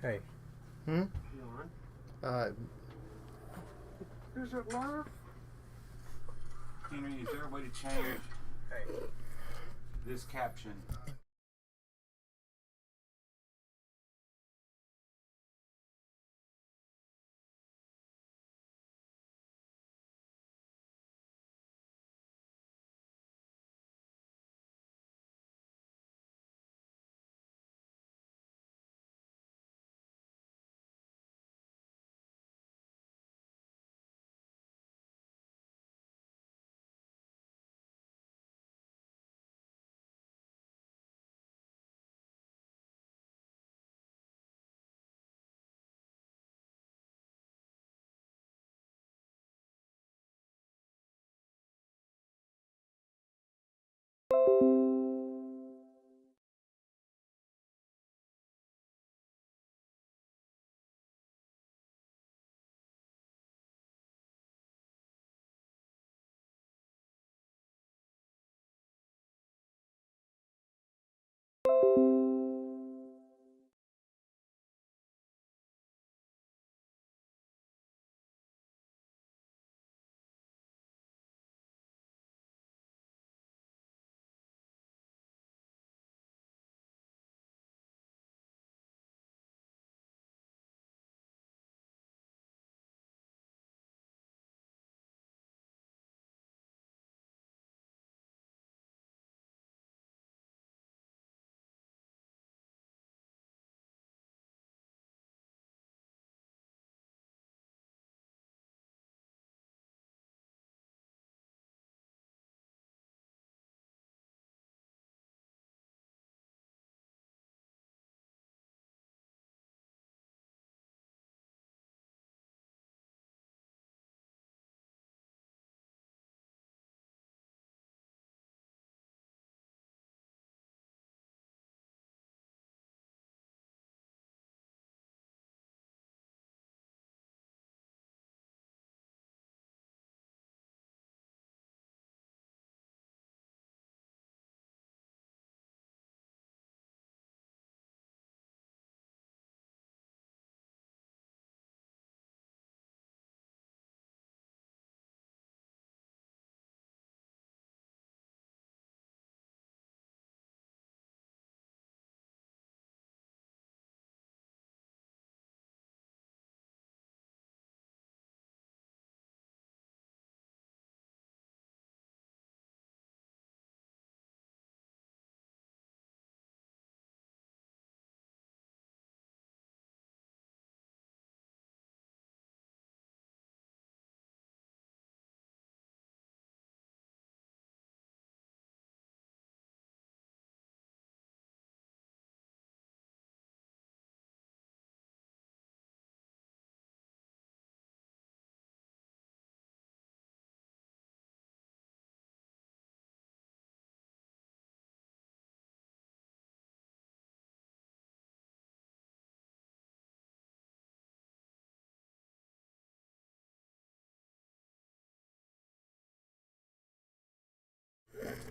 Hey. You on? Is it live? Henry, is there a way to change this caption?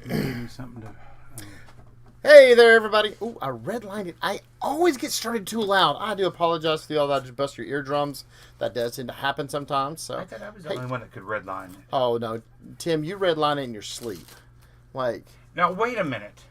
Give me something to. Hey there, everybody. Ooh, I redlined it. I always get started too loud. I do apologize to y'all that I just bust your eardrums. That does tend to happen sometimes. So I thought I was the only one that could redline it. Oh, no. Tim, you redline it in your sleep. Like. Now, wait a minute.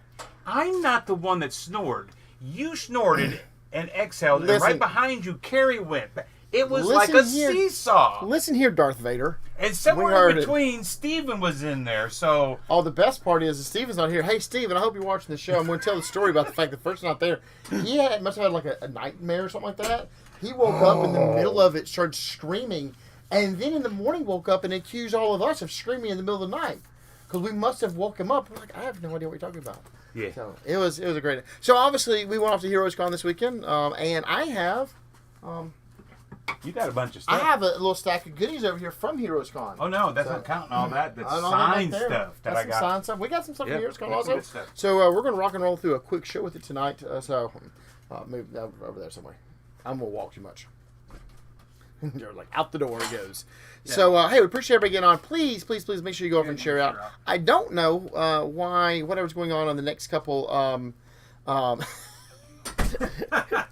I'm not the one that snored. You snorted and exhaled, and right behind you, Carrie went. It was like a seesaw. Listen here, Darth Vader. And somewhere in between, Steven was in there, so... Oh, the best part is that Steven's not here. Hey, Steven, I hope you're watching the show. I'm going to tell the story about the fact that first not there. He must have had like a nightmare or something like that. He woke up in the middle of it, started screaming, and then in the morning woke up and accused all of us of screaming in the middle of the night. Because we must have woke him up. We're like, I have no idea what you're talking about. Yeah. So it was a great... So obviously, we went off to HeroesCon this weekend, and I have... You got a bunch of stuff. I have a little stack of goodies over here from HeroesCon. Oh, no, that's not counting all that. That's signed stuff that I got. Signed stuff. We got some stuff from HeroesCon also. Stuff. So we're going to rock and roll through a quick show with it tonight. Move over there somewhere. I'm going to walk too much. They're like, out the door it goes. Yeah. So, hey, we appreciate everybody getting on. Please make sure you go over and share out. I don't know why, whatever's going on the next couple...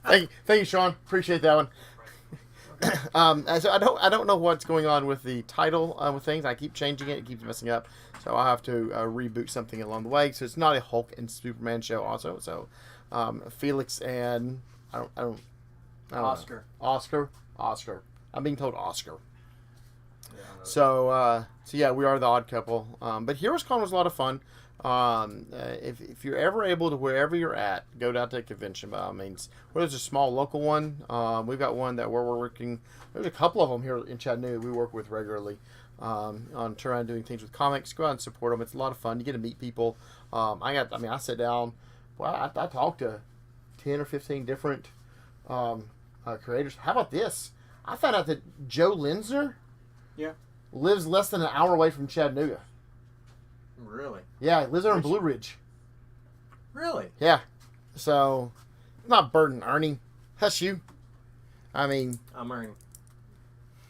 Thank you, Sean. Appreciate that one. So I don't know what's going on with the title with things. I keep changing it. It keeps messing up. So I'll have to reboot something along the way. So it's not a Hulk and Superman show also. So Felix and I don't Oscar. know. Oscar. I'm being told Oscar. Yeah, so yeah, we are the odd couple. But Heroes Con was a lot of fun. If you're ever able to, wherever you're at, go down to a convention by all means. Well, there's a small local one. We've got one that we're working. There's a couple of them here in Chattanooga we work with regularly on trying doing things with comics. Go out and support them. It's a lot of fun. You get to meet people. I sit down. Well, I talked to 10 or 15 different creators. How about this? I found out that Joe Linsner lives less than an hour away from Chattanooga. Really? Yeah, he lives over in Blue Ridge. Really? Yeah. So, not Bert and Ernie. Hush you. I mean... I'm Ernie.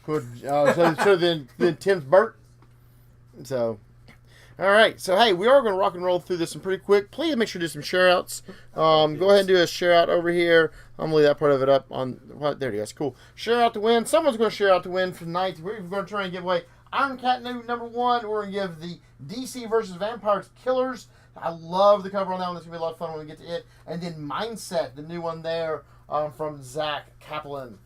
Good. So then Tim's Bert. So... Alright, so hey, we are going to rock and roll through this one pretty quick. Please make sure to do some share-outs. Go ahead and do a share-out over here. I'm going to leave that part of it up on... Well, there it is. Cool. Share-out to win. Someone's going to share out to win for tonight. We're going to try and give away Iron Cat number 1. We're going to give the DC versus Vampires Killers. I love the cover on that one. That's going to be a lot of fun when we get to it. And then Mindset, the new one there from Zach Kaplan.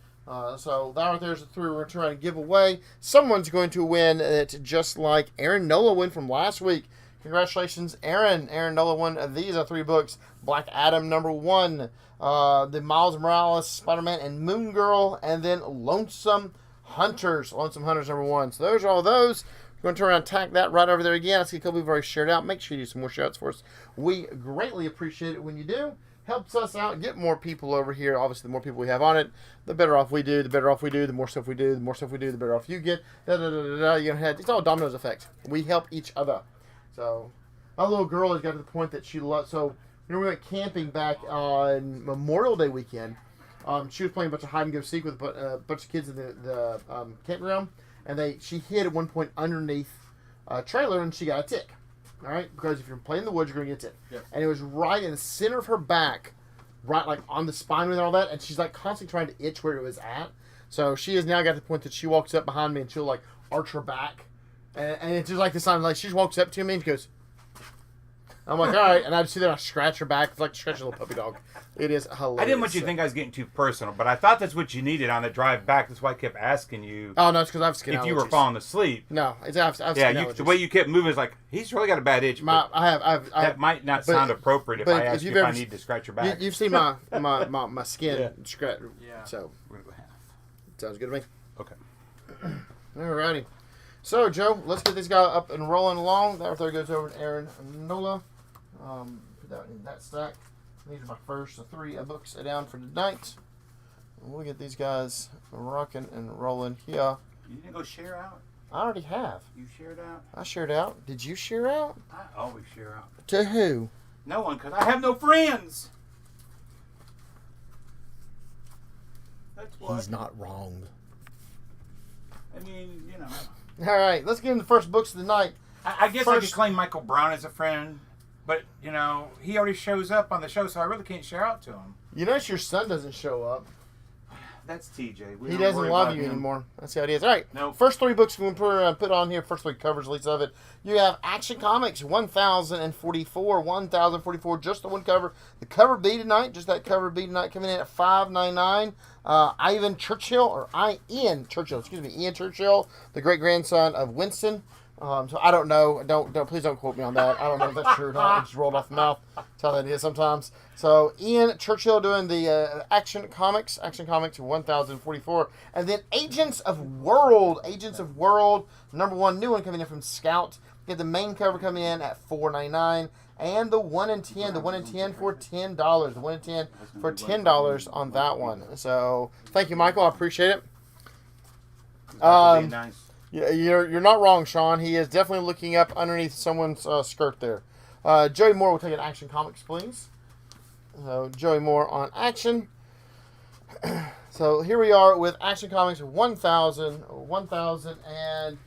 So that right there is the 3 we're trying to give away. Someone's going to win. It's just like Aaron Nola win from last week. Congratulations, Aaron. Aaron Nola won. These are 3 books. Black Adam number 1. The Miles Morales, Spider-Man, and Moon Girl. And then Lonesome Hunters. Lonesome Hunters number 1. So those are all those. We're going to turn around and tack that right over there again. I see a couple we've already shared out. Make sure you do some more shout outs for us. We greatly appreciate it when you do. Helps us out, get more people over here. Obviously, the more people we have on it, the better off we do. The better off we do, the more stuff we do. The more stuff we do, the better off you get. It's all dominoes effect. We help each other. So, our little girl has got to the point that she loves. So, we went camping back on Memorial Day weekend. She was playing a bunch of hide and go seek with a bunch of kids in the campground, and she hid at one point underneath a trailer, and she got a tick. All right, because if you're playing in the woods, you're going to get it. Yes. And it was right in the center of her back, right like on the spine with all that, and she's like constantly trying to itch where it was at. So she has now got to the point that she walks up behind me and she'll like arch her back, and it's just like this time, like she just walks up to me and she goes, I'm like, all right, and I just see that I scratch her back. It's like scratching a little puppy dog. It is hilarious. I didn't want you to think I was getting too personal, but I thought that's what you needed on the drive back. That's why I kept asking you. Oh no, it's because I have skin allergies. If you were falling asleep. No, I have skin allergies. The way you kept moving is like he's really got a bad itch. That might not sound appropriate if I ask you if I need to scratch your back. You've seen my skin scratch. Yeah. So sounds good to me. Okay. Alrighty. So Joe, let's get this guy up and rolling along. That right there goes over to Aaron Nola. Put that in that stack. These are my first 3 books down for tonight. We'll get these guys rocking and rolling here. You didn't go share out? I already have. You shared out? I shared out. Did you share out? I always share out. To who? No one, because I have no friends. That's why. He's not wrong. I mean, you know. All right, let's get into the first books of the night. I guess I could claim Michael Brown as a friend. But, you know, he already shows up on the show, so I really can't share out to him. You notice your son doesn't show up. That's TJ. He doesn't love you anymore. That's how it is. All right. Nope. First 3 books we put on here. First 3 covers, at least of it. You have Action Comics 1044. Just the one cover. The cover B tonight. Just that cover B tonight coming in at $5.99. Ian Churchill, the great grandson of Winston. So I don't know. Please don't quote me on that. I don't know if that's true or not. It just rolled off the mouth. That's how that is sometimes. So Ian Churchill doing the Action Comics 1044, and then Agents of World, number 1, new one coming in from Scout. Get the main cover coming in at $4.99, and the 1 in 10 for $10. The 1 in 10 for $10 on that one. So thank you, Michael. I appreciate it. Nice. Yeah, you're not wrong, Sean. He is definitely looking up underneath someone's skirt there. Joey Moore will take an Action Comics, please. So Joey Moore on Action. So here we are with Action Comics 1000 and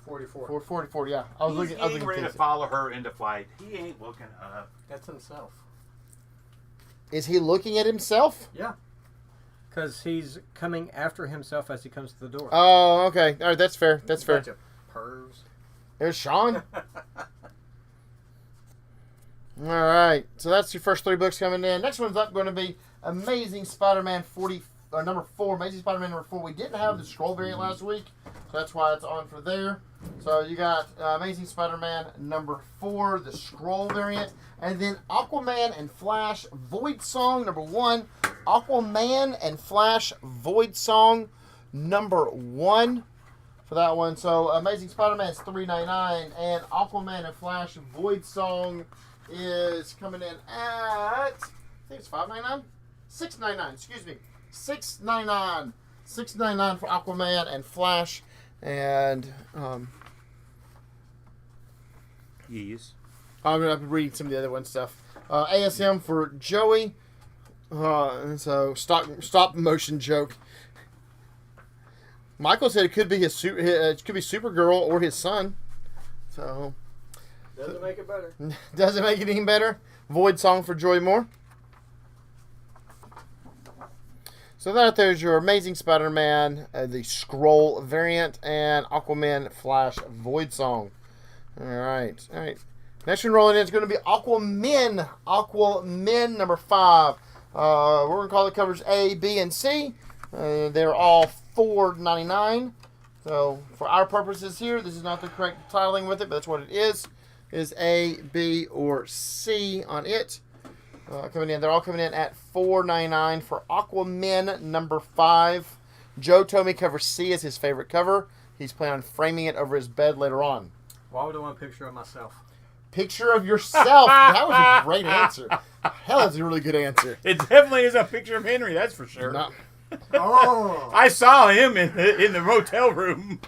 44. Yeah. I was looking ready to follow her into flight. He ain't looking up. That's himself. Is he looking at himself? Yeah. Because he's coming after himself as he comes to the door. Oh, okay. All right, that's fair. That's fair. Bunch of pervs. There's Sean. All right, so that's your first 3 books coming in. Next one's up going to be Amazing Spider-Man number 4. Amazing Spider-Man number 4. We didn't have the scroll variant last week, so that's why it's on for there. So you got Amazing Spider-Man number 4, the scroll variant, and then Aquaman and Flash Void Song number 1. Aquaman and Flash Void Song number 1 for that one. So Amazing Spider-Man is $3.99, and Aquaman and Flash Void Song is coming in at, I think it's $5.99? $6.99, excuse me. $6.99. $6.99 for Aquaman and Flash. And Yes. I'm going to read some of the other one stuff. ASM for Joey. So stop motion joke. Michael said it could be it could be Supergirl or his son. So Doesn't make it better. doesn't make it any better. Void Song for Joy Moore. So there's your Amazing Spider-Man, the scroll variant, and Aquaman Flash Void Song. All right. Next one rolling in is going to be Aquaman. Aquaman number 5. We're going to call it covers A, B, and C. They're all $4.99. So for our purposes here, this is not the correct titling with it, but that's what it is. Is A, B, or C on it. Coming in, they're all coming in at $4.99 for Aquaman number 5. Joe told me cover C is his favorite cover. He's planning on framing it over his bed later on. Why would I want a picture of myself? Picture of yourself. That was a great answer. Hell, that's a really good answer. It definitely is a picture of Henry, that's for sure. No. Oh. I saw him in the motel room.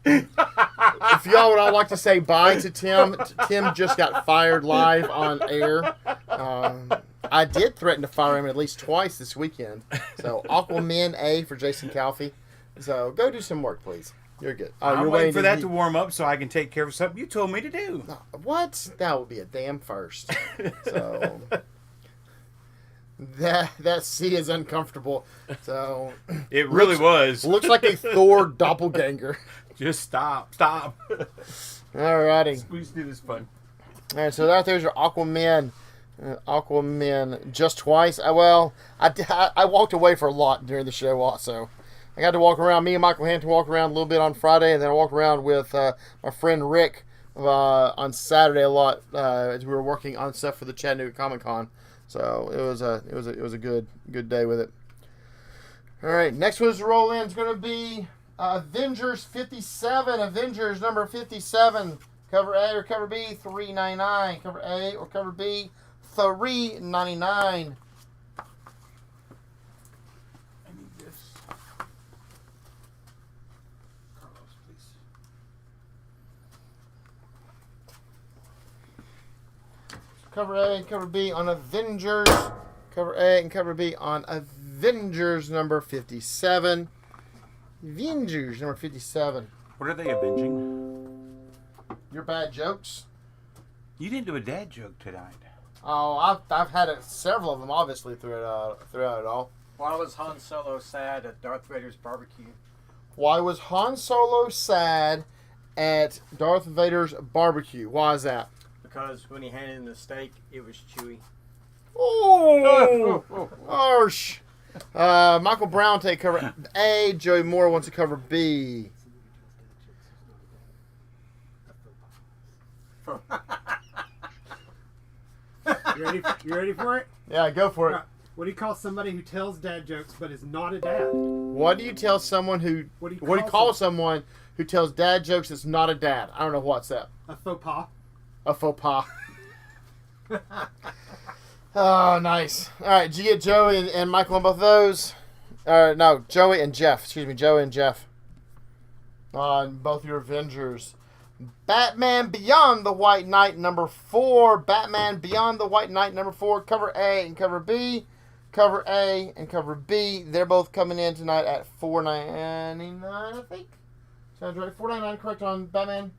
If y'all would all like to say bye to Tim, Tim just got fired live on air. I did threaten to fire him at least twice this weekend. So Aquaman A for Jason Calfee. So go do some work, please. You're good. I'm you're waiting for that to warm up so I can take care of something you told me to do. What? That would be a damn first. So that C is uncomfortable. So It really was. looks like a Thor doppelganger. Just stop. Alrighty. We just do this fun. All right, so there's your Aquaman. Aquaman just twice. I walked away for a lot during the show also. I got to walk around. Me and Michael had to walk around a little bit on Friday, and then I walked around with my friend Rick on Saturday a lot as we were working on stuff for the Chattanooga Comic Con. So it was a good day with it. All right, next one's to roll in is going to be Avengers 57. Avengers number 57. Cover A or cover B, $3.99. Cover A or cover B, $3.99. I need this. Carlos, please. Cover A and cover B on Avengers. Cover A and cover B on Avengers number 57. Avengers number 57. What are they avenging? Your bad jokes. You didn't do a dad joke tonight. Oh, I've had several of them, obviously, throughout it all. Why was Han Solo sad at Darth Vader's barbecue? Why was Han Solo sad at Darth Vader's barbecue? Why is that? Because when he handed him the steak, it was chewy. Oh, harsh. Michael Brown take cover A. Joey Moore wants to cover B. You ready for it? Yeah, go for it. What do you call somebody who tells dad jokes but is not a dad? What do you tell someone who? What do you What do you call someone who tells dad jokes that's not a dad? I don't know what's that. A faux pas. A faux pas. Oh, nice. All right, did you get Joey and Michael on both of those? No, Joey and Jeff. Excuse me, Joey and Jeff. On both your Avengers. Batman Beyond the White Knight number 4. Batman Beyond the White Knight number 4. Cover A and cover B. Cover A and cover B. They're both coming in tonight at $4.99, I think. Sounds right. $4.99 correct on Batman?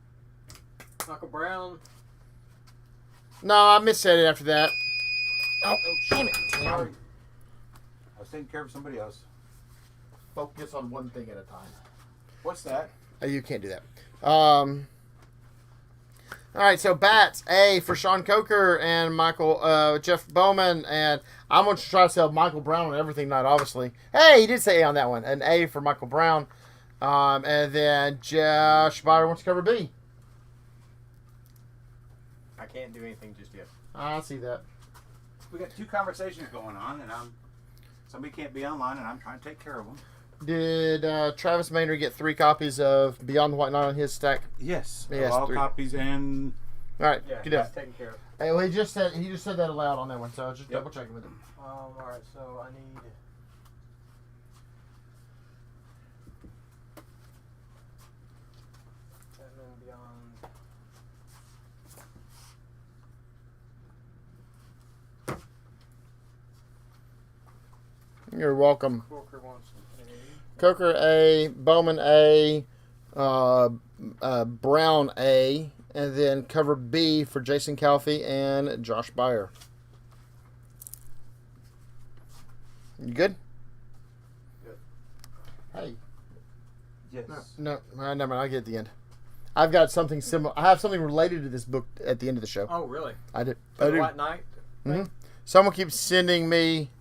Michael Brown. No, I missaid it after that. Oh, damn it, Tim. Sorry. I was taking care of somebody else. Focus on one thing at a time. What's that? Oh, you can't do that. All right, so Bats, A for Sean Coker and Jeff Bowman, and I'm going to try to sell Michael Brown on everything tonight, obviously. Hey, he did say A on that one. An A for Michael Brown. And then Josh Byer wants to cover B. I can't do anything just yet. I see that. We got 2 conversations going on, and somebody can't be online, and I'm trying to take care of them. Did Travis Maynard get 3 copies of Beyond the White Knight on his stack? Yes. Yes, all 3. copies and... All right, Yeah, good deal. that's taken care of. Hey, well, he just said that aloud on that one, so just double checking with him. All right, so I need. Batman Beyond. You're welcome. Walker wants A. Coker A, Bowman A, Brown A, and then cover B for Jason Calfee and Josh Byer. You good? Good. Hey. Yes. No, never mind. I'll get at the end. I've got something similar. I have something related to this book at the end of the show. Oh, really? I did. For the White Knight? Mm-hmm. Someone keeps sending me.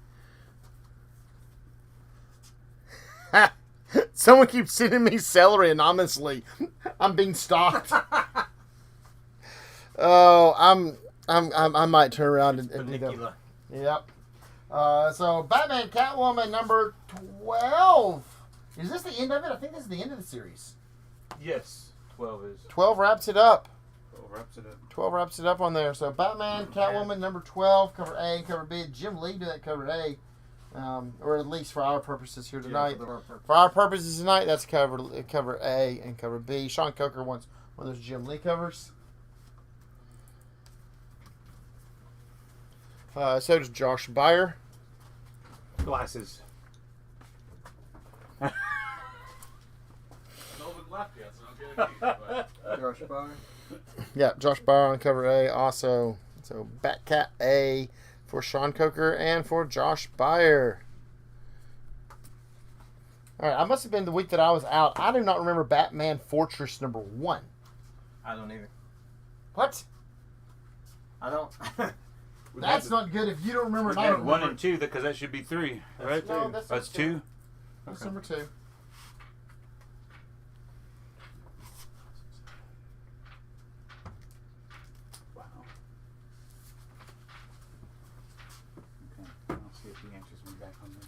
Someone keeps sending me celery anonymously. I'm being stalked. Oh, I might turn around and do that. Panicula. Yep. So Batman Catwoman number 12. Is this the end of it? I think this is the end of the series. Yes. 12 is. 12 wraps it up. 12 wraps it up. 12 wraps it up on there. So Batman Catwoman number 12, cover A and cover B. Jim Lee did that cover A. Or at least for our purposes here tonight. For our purposes tonight, that's cover A and cover B. Sean Coker wants one of those Jim Lee covers. So does Josh Byer. Glasses. Josh Byer. Yeah, Josh Byer on cover A also. So Batcat A for Sean Coker and for Josh Byer. All right, I must have been the week that I was out. I do not remember Batman Fortress number 1. I don't either. What? I don't. That's not good if you don't remember. We And I don't had 1 remember. and 2 because that should be 3, right? No, that's 2. That's number 2. Wow. Okay, I'll see if he answers me back on this.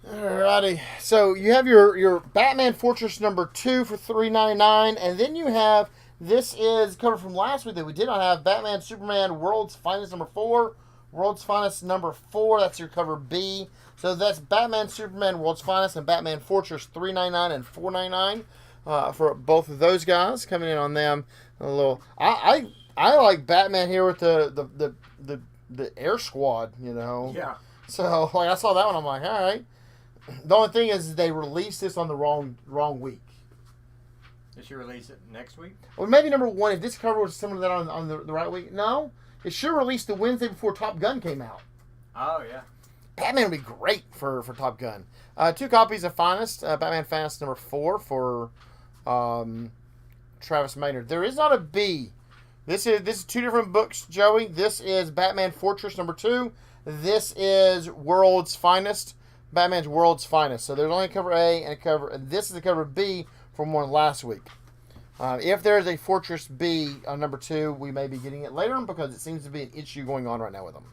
Alrighty. So you have your Batman Fortress number 2 for $3.99, and then you have, this is cover from last week that we did not have, Batman Superman World's Finest number 4. World's Finest number 4, that's your cover B. So that's Batman Superman World's Finest and Batman Fortress $3.99 and $4.99 for both of those guys coming in on them. A little, I like Batman here with the Air Squad, you know. Yeah. So like I saw that one, I'm like, all right. The only thing is they released this on the wrong week. Did she release it next week? Or maybe number 1, if this cover was similar to that on the right week. No, it should release the Wednesday before Top Gun came out. Oh, yeah. Batman would be great for Top Gun. 2 copies of Finest, Batman Finest number 4 for Travis Maynard. There is not a B. This is 2 different books, Joey. This is Batman Fortress number 2. This is World's Finest. Batman's World's Finest. So there's only a cover A and a cover. And this is the cover B from one last week. If there is a Fortress B on number 2, we may be getting it later because it seems to be an issue going on right now with them.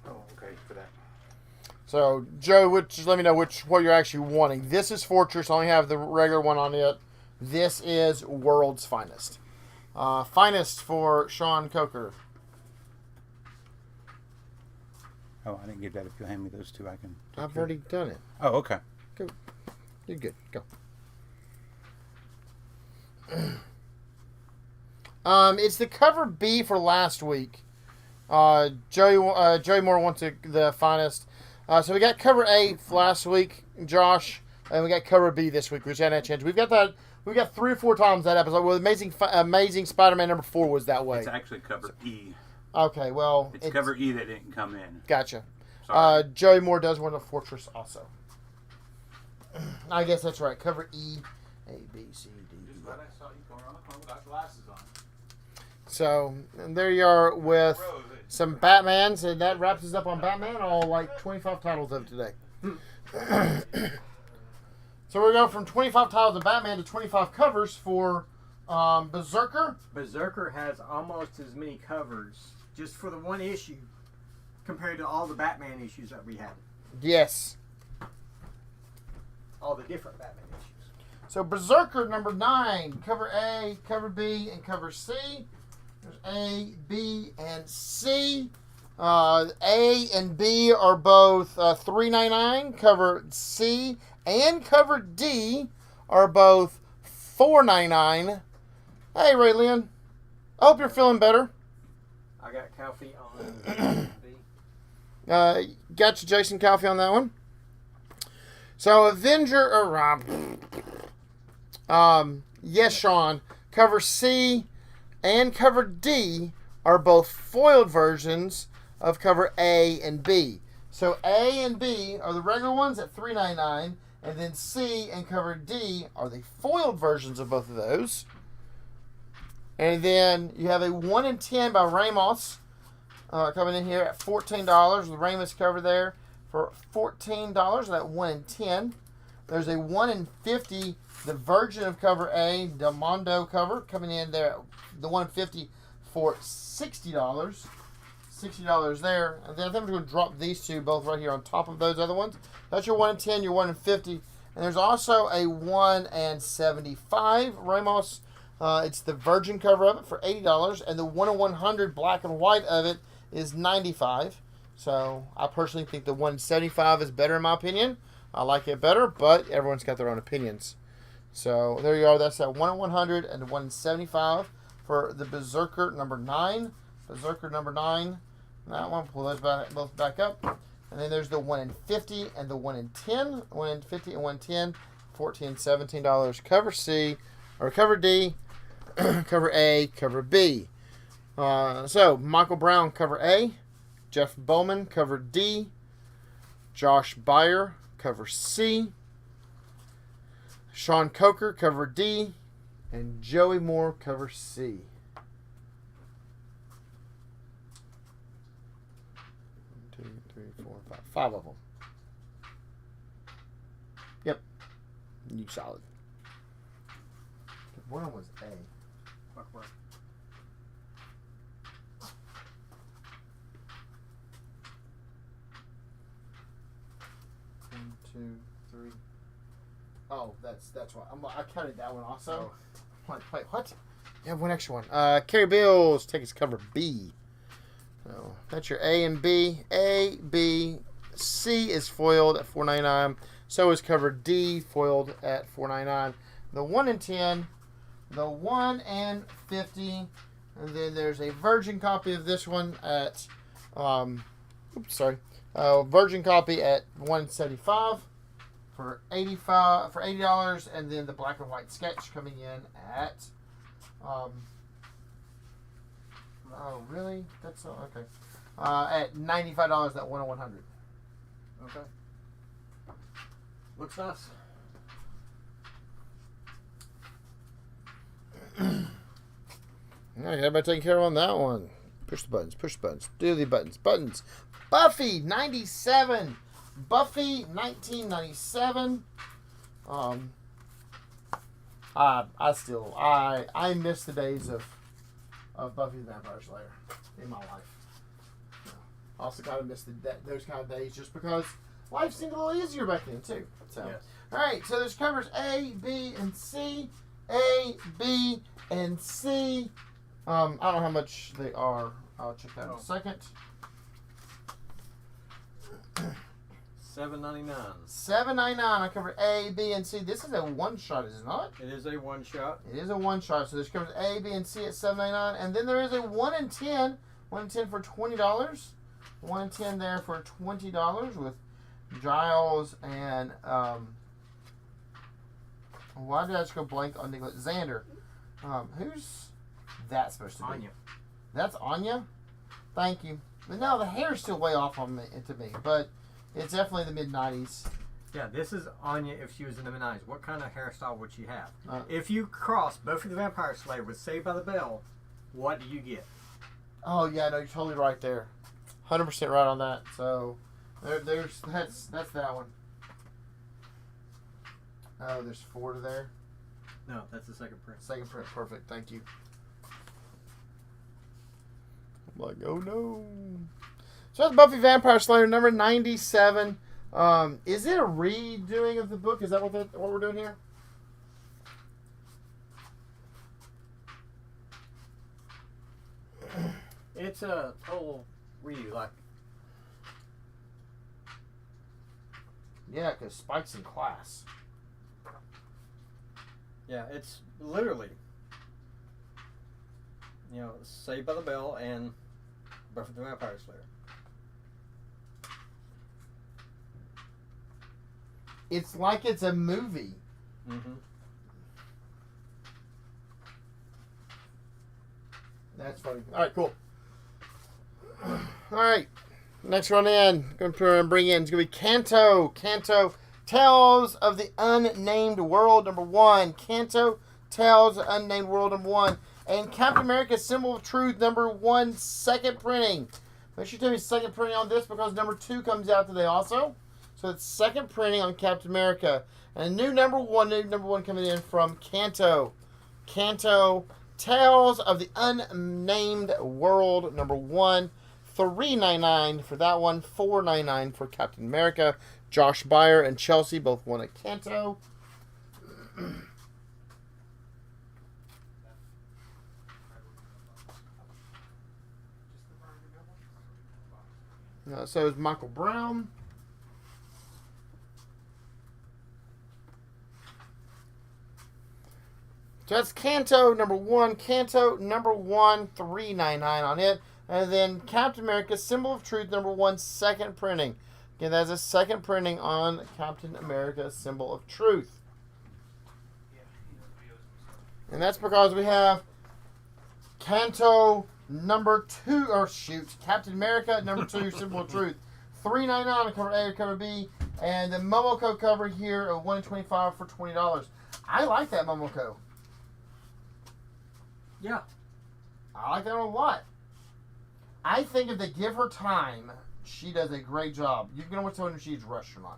Oh, okay, for that. So, Joe, just let me know what you're actually wanting. This is Fortress. I only have the regular one on it. This is World's Finest. Finest for Sean Coker. Oh, I didn't get that. If you'll hand me those 2, I can. I've already done it. Oh, okay. Go. You're good. Go. It's the cover B for last week. Joey Moore wants the Finest. So we got cover A for last week, Josh, and we got cover B this week. We just hadn't had a chance. We've got that We got 3 or 4 times that episode. Well, Amazing Spider-Man number 4 was that way. It's actually cover E. Okay, well, It's cover E that didn't come in. Gotcha. Sorry. Joey Moore does win the Fortress also. I guess that's right. Cover E, A, B, C, D. Just glad I saw you going around the corner without glasses on. So, and there you are with some Batmans, and that wraps us up on Batman. All like 25 titles of today. So we're going from 25 titles of Batman to 25 covers for Berserker. Berserker has almost as many covers just for the one issue compared to all the Batman issues that we had. Yes. All the different Batman issues. So Berserker number 9, cover A, cover B, and cover C. There's A, B, and C. A and B are both $3.99. Cover C and cover D are both $4.99. Hey, Raylyn. I hope you're feeling better. I got Calfee on B. Got you, Jason Calfee, on that one. So yes, Sean. Cover C and cover D are both foiled versions of cover A and B. So A and B are the regular ones at $3.99, and then C and cover D are the foiled versions of both of those. And then you have a 1 in 10 by Ramos coming in here at $14. The Ramos cover there for $14. That 1 in 10. There's a 1 in 50, the Virgin of cover A, the Mondo cover coming in there, the 1 in 50 for $60. $60 there. And then I think I'm going to drop these two both right here on top of those other ones. That's your 1 in 10, your 1 in 50. And there's also a 1 in 75 Ramos. It's the Virgin cover of it for $80. And the 1 in 100 black and white of it is $95. So I personally think the 1 in 75 is better in my opinion. I like it better, but everyone's got their own opinions. So there you are. That's that 1 in 100 and the 1 in 75 for the Berserker number 9. Berserker number 9. That one, pull those both back up. And then there's the 1 in 50 and the 1 in 10. 1 in 50 and 1 in 10. $14, $17. Cover C, or cover D, cover A, cover B. So, Michael Brown, cover A. Jeff Bowman, cover D. Josh Beyer, cover C. Sean Coker, cover D. And Joey Moore, cover C. 1, 2, 3, 4, 5. 5 of them. Yep. You solid. One was A. Fuck, what? 1, 2, 3. Oh, that's why. I counted that one also. Oh. Wait, what? You have one extra one. Carrie Bills, take his cover B. So that's your A and B. A, B, C is foiled at $4.99. So is cover D, foiled at $4.99. The 1 in 10, the 1 in 50, and then there's a Virgin copy of this one at, Virgin copy at 1 in 75 for $80, and then the black and white sketch coming in at, oh really? That's okay. At $95, that 1 in 100. Okay. Looks nice. All right, everybody taking care of on that one. Push the buttons, push the buttons. Do the buttons, buttons. Buffy, 97. Buffy, 1997. I miss the days of Buffy the Vampire Slayer in my life. I also kind of miss those kind of days just because life seemed a little easier back then too. So, yes. All right, so there's covers A, B, and C. A, B, and C. I don't know how much they are. I'll check that in a second. $7.99. $7.99. I covered A, B, and C. This is a one shot, is it not? It is a one shot. It is a one shot. So there's covers A, B, and C at $7.99, and then there is a 1 in 10. 1 in 10 for $20. 1 in 10 there for $20 with Giles and Why did I just go blank on Nicholas? Xander. Who's that supposed to be? Anya. That's Anya? Thank you. But no, the hair's still way off on me, to me. But it's definitely the mid-90s. Yeah, this is Anya if she was in the mid-90s. What kind of hairstyle would she have? Uh, If you cross Buffy the Vampire Slayer with Saved by the Bell, what do you get? Oh, yeah, no, you're totally right there. 100% right on that. So, that's that one. Oh, there's 4 to there. No, that's the second print. Second print, perfect. Thank you. I'm like, oh no. So that's Buffy Vampire Slayer number 97. Is it a redoing of the book? Is that what we're doing here? It's a total redo, like. Yeah, because Spike's in class. Yeah, it's literally, Saved by the Bell and Buffy the Vampire Slayer. It's like it's a movie. Mm-hmm. That's funny. All right, cool. All right, next one in. Going to bring in. It's going to be Kanto. Kanto Tales of the Unnamed World number 1. Kanto Tales of the Unnamed World number 1. And Captain America Symbol of Truth number 1, second printing. Make sure you tell me second printing on this because number 2 comes out today also. So it's second printing on Captain America. And new number one coming in from Kanto. Kanto Tales of the Unnamed World number 1. $3.99 for that one. $4.99 for Captain America. Josh Beyer and Chelsea both won a Kanto. So is Michael Brown. So that's Kanto number 1. Kanto number 1, $3.99 on it. And then Captain America Symbol of Truth number 1, second printing. Again, that's a second printing on Captain America Symbol of Truth. And that's because we have Kanto number 2, Captain America number 2, Symbol of Truth. $3.99 on cover A or cover B. And the Momoko cover here of $1.25 for $20. I like that Momoko. Yeah. I like that one a lot. I think if they give her time, she does a great job. You can always tell when she's rushed or not.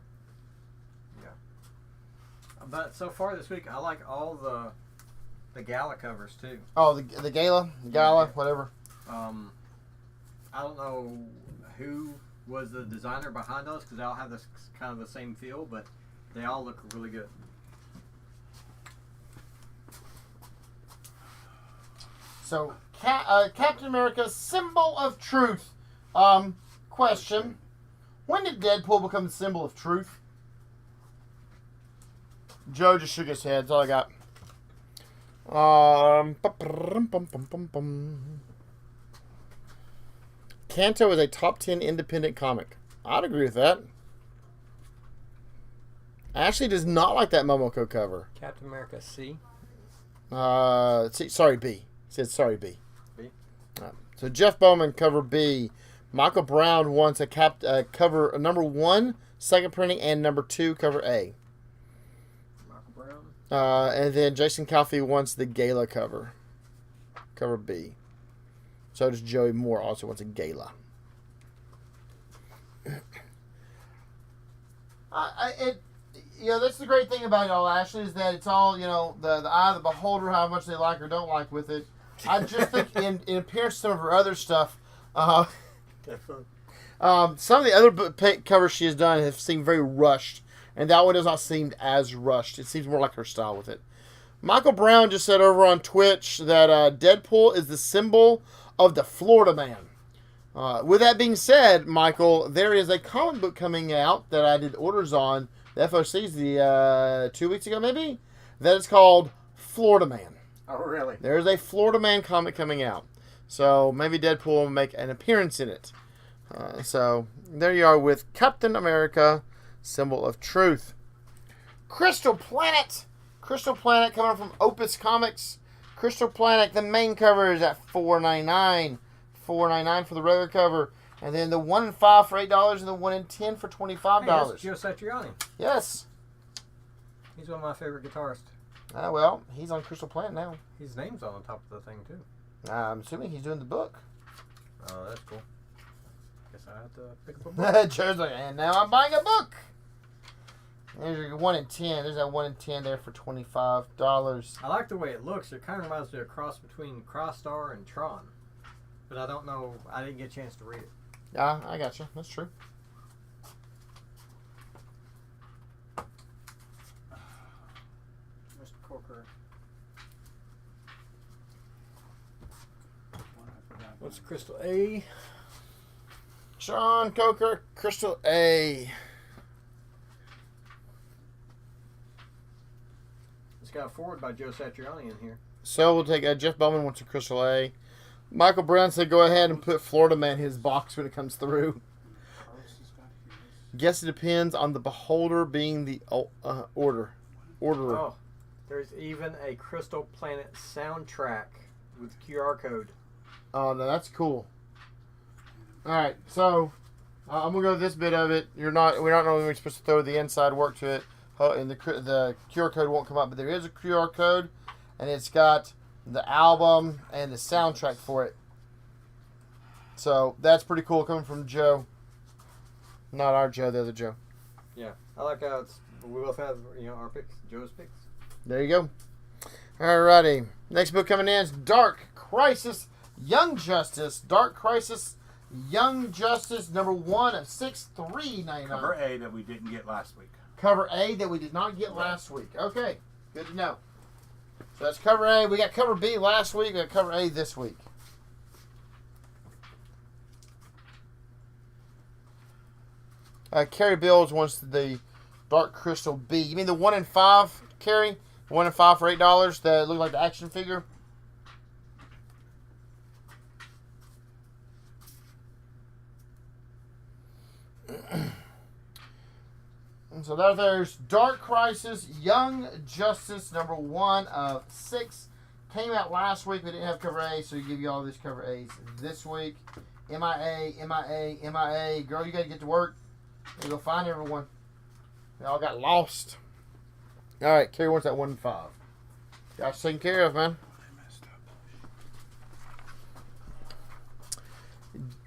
Yeah. But so far this week, I like all the gala covers too. Oh, the gala, whatever. I don't know who was the designer behind those because they all have this kind of the same feel, but they all look really good. So, Captain America, Symbol of Truth. Question. When did Deadpool become the symbol of truth? Joe just shook his head. That's all I got. Kanto is a top 10 independent comic. I'd agree with that. Ashley does not like that Momoko cover. Captain America C. Sorry, B. Said sorry, B. B. So Jeff Bowman, cover B. Michael Brown wants a cover number 1, second printing, and number 2, cover A. Michael Brown. And then Jason Calfee wants the gala cover. Cover B. So does Joey Moore, also wants a gala. That's the great thing about it all, Ashley, is that it's all, the eye of the beholder, how much they like or don't like with it. I just think in appearance some of her other stuff, some of the other covers she has done have seemed very rushed, and that one does not seem as rushed. It seems more like her style with it. Michael Brown just said over on Twitch that Deadpool is the symbol of the Florida man. With that being said, Michael, there is a comic book coming out that I did orders on, the FOC's 2 weeks ago maybe, that is called Florida Man. Oh, really? There is a Florida Man comic coming out. So maybe Deadpool will make an appearance in it. So there you are with Captain America, Symbol of Truth. Crystal Planet Crystal Planet coming from Opus Comics. Crystal Planet, the main cover is at $4.99. $4.99 for the regular cover. And then the 1 in 5 for $8 and the 1 in 10 for $25. Hey, that's Joe Satriani. Yes. He's one of my favorite guitarists. Well, he's on Crystal Planet now. His name's on the top of the thing, too. I'm assuming he's doing the book. Oh, that's cool. Guess I have to pick up a book. Joe's like, and now I'm buying a book. There's your 1 in 10. There's that 1 in 10 there for $25. I like the way it looks. It kind of reminds me of a cross between Crossstar and Tron. But I don't know. I didn't get a chance to read it. Yeah, I got you. That's true. Mr. Corker. What's Crystal A? Sean Coker, Crystal A. It's got a forward by Joe Satriani in here. So we'll take Jeff Bowman wants a Crystal A. Michael Brown said go ahead and put Florida Man in his box when it comes through. Guess it depends on the beholder being the orderer. Oh, there's even a Crystal Planet soundtrack with QR code. Oh, no, that's cool. All right, so I'm gonna go with this bit of it. We're not normally supposed to throw the inside work to it, and the QR code won't come up, but there is a QR code, and it's got the album and the soundtrack for it. So that's pretty cool coming from Joe. Not our Joe, the other Joe. Yeah, I like how we both have our picks, Joe's picks. There you go. Alrighty, next book coming in is Dark Crisis Young Justice. Dark Crisis Young Justice #1 of 6/399. Cover A that we didn't get last week. Cover A that we did not get last week. Okay, good to know. So that's cover A. We got cover B last week. We got cover A this week. Carrie Bills wants the Dark Crystal B. You mean the 1 in 5, Carrie? 1 in 5 for $8 that look like the action figure? So there's Dark Crisis Young Justice #1 of 6. Came out last week. We didn't have cover A, so we give you all these cover A's this week. MIA, MIA, MIA. Girl, you got to get to work. You go find everyone. They all got lost. All right, Carrie wants that 1 in 5. Got you taken care of, man.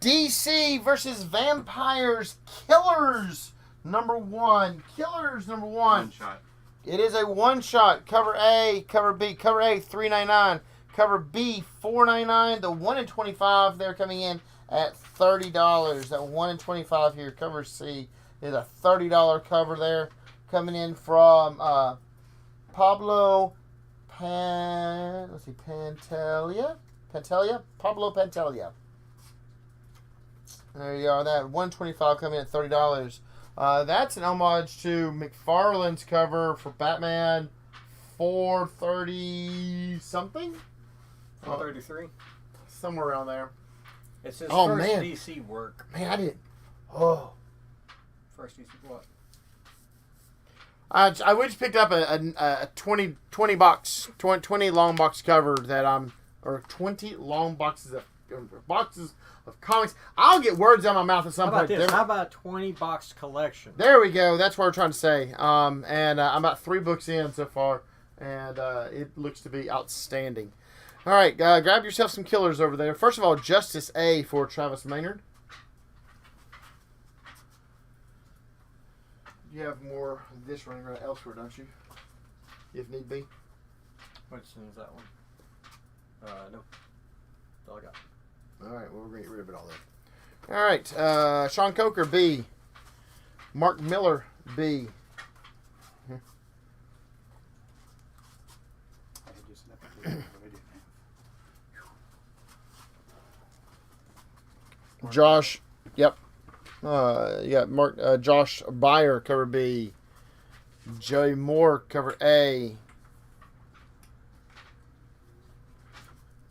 DC versus Vampires Killers #1. Killers #1. One shot. It is a one shot. Cover A, cover B. Cover A $3.99. Cover B $4.99. The 1 in 25 they're coming in at $30. That 1 in 25 here. Cover C is a $30 cover there. Coming in from Pablo Pantelia. Pablo Pantelia. There you are. That 125 coming in at $30. That's an homage to McFarlane's cover for Batman 430 something. 433. Somewhere around there. It's his Oh, first man. DC work. Man, I didn't. Oh. First DC what? I just picked up a 20 box 20 long box cover that or 20 long boxes of comics. I'll get words out of my mouth at some How about point. this? How about a 20 box collection? There we go. That's what we're trying to say. And I'm about 3 books in so far, and it looks to be outstanding. All right, grab yourself some killers over there. First of all, Justice A for Travis Maynard. You have more of this running around elsewhere, don't you? If need be. Which one is that one? No. That's all I got. All right, well, we're going to get rid of it all then. All right, Sean Coker, B. Mark Miller, B. Josh, yep. Josh Byer, cover B. Joey Moore, cover A.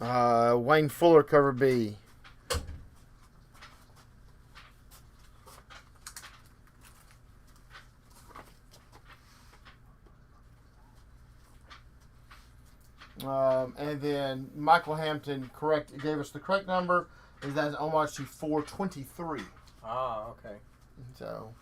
Wayne Fuller, cover B. And then Michael Hampton gave us the correct number. Is that an homage to 423? Ah, okay. So.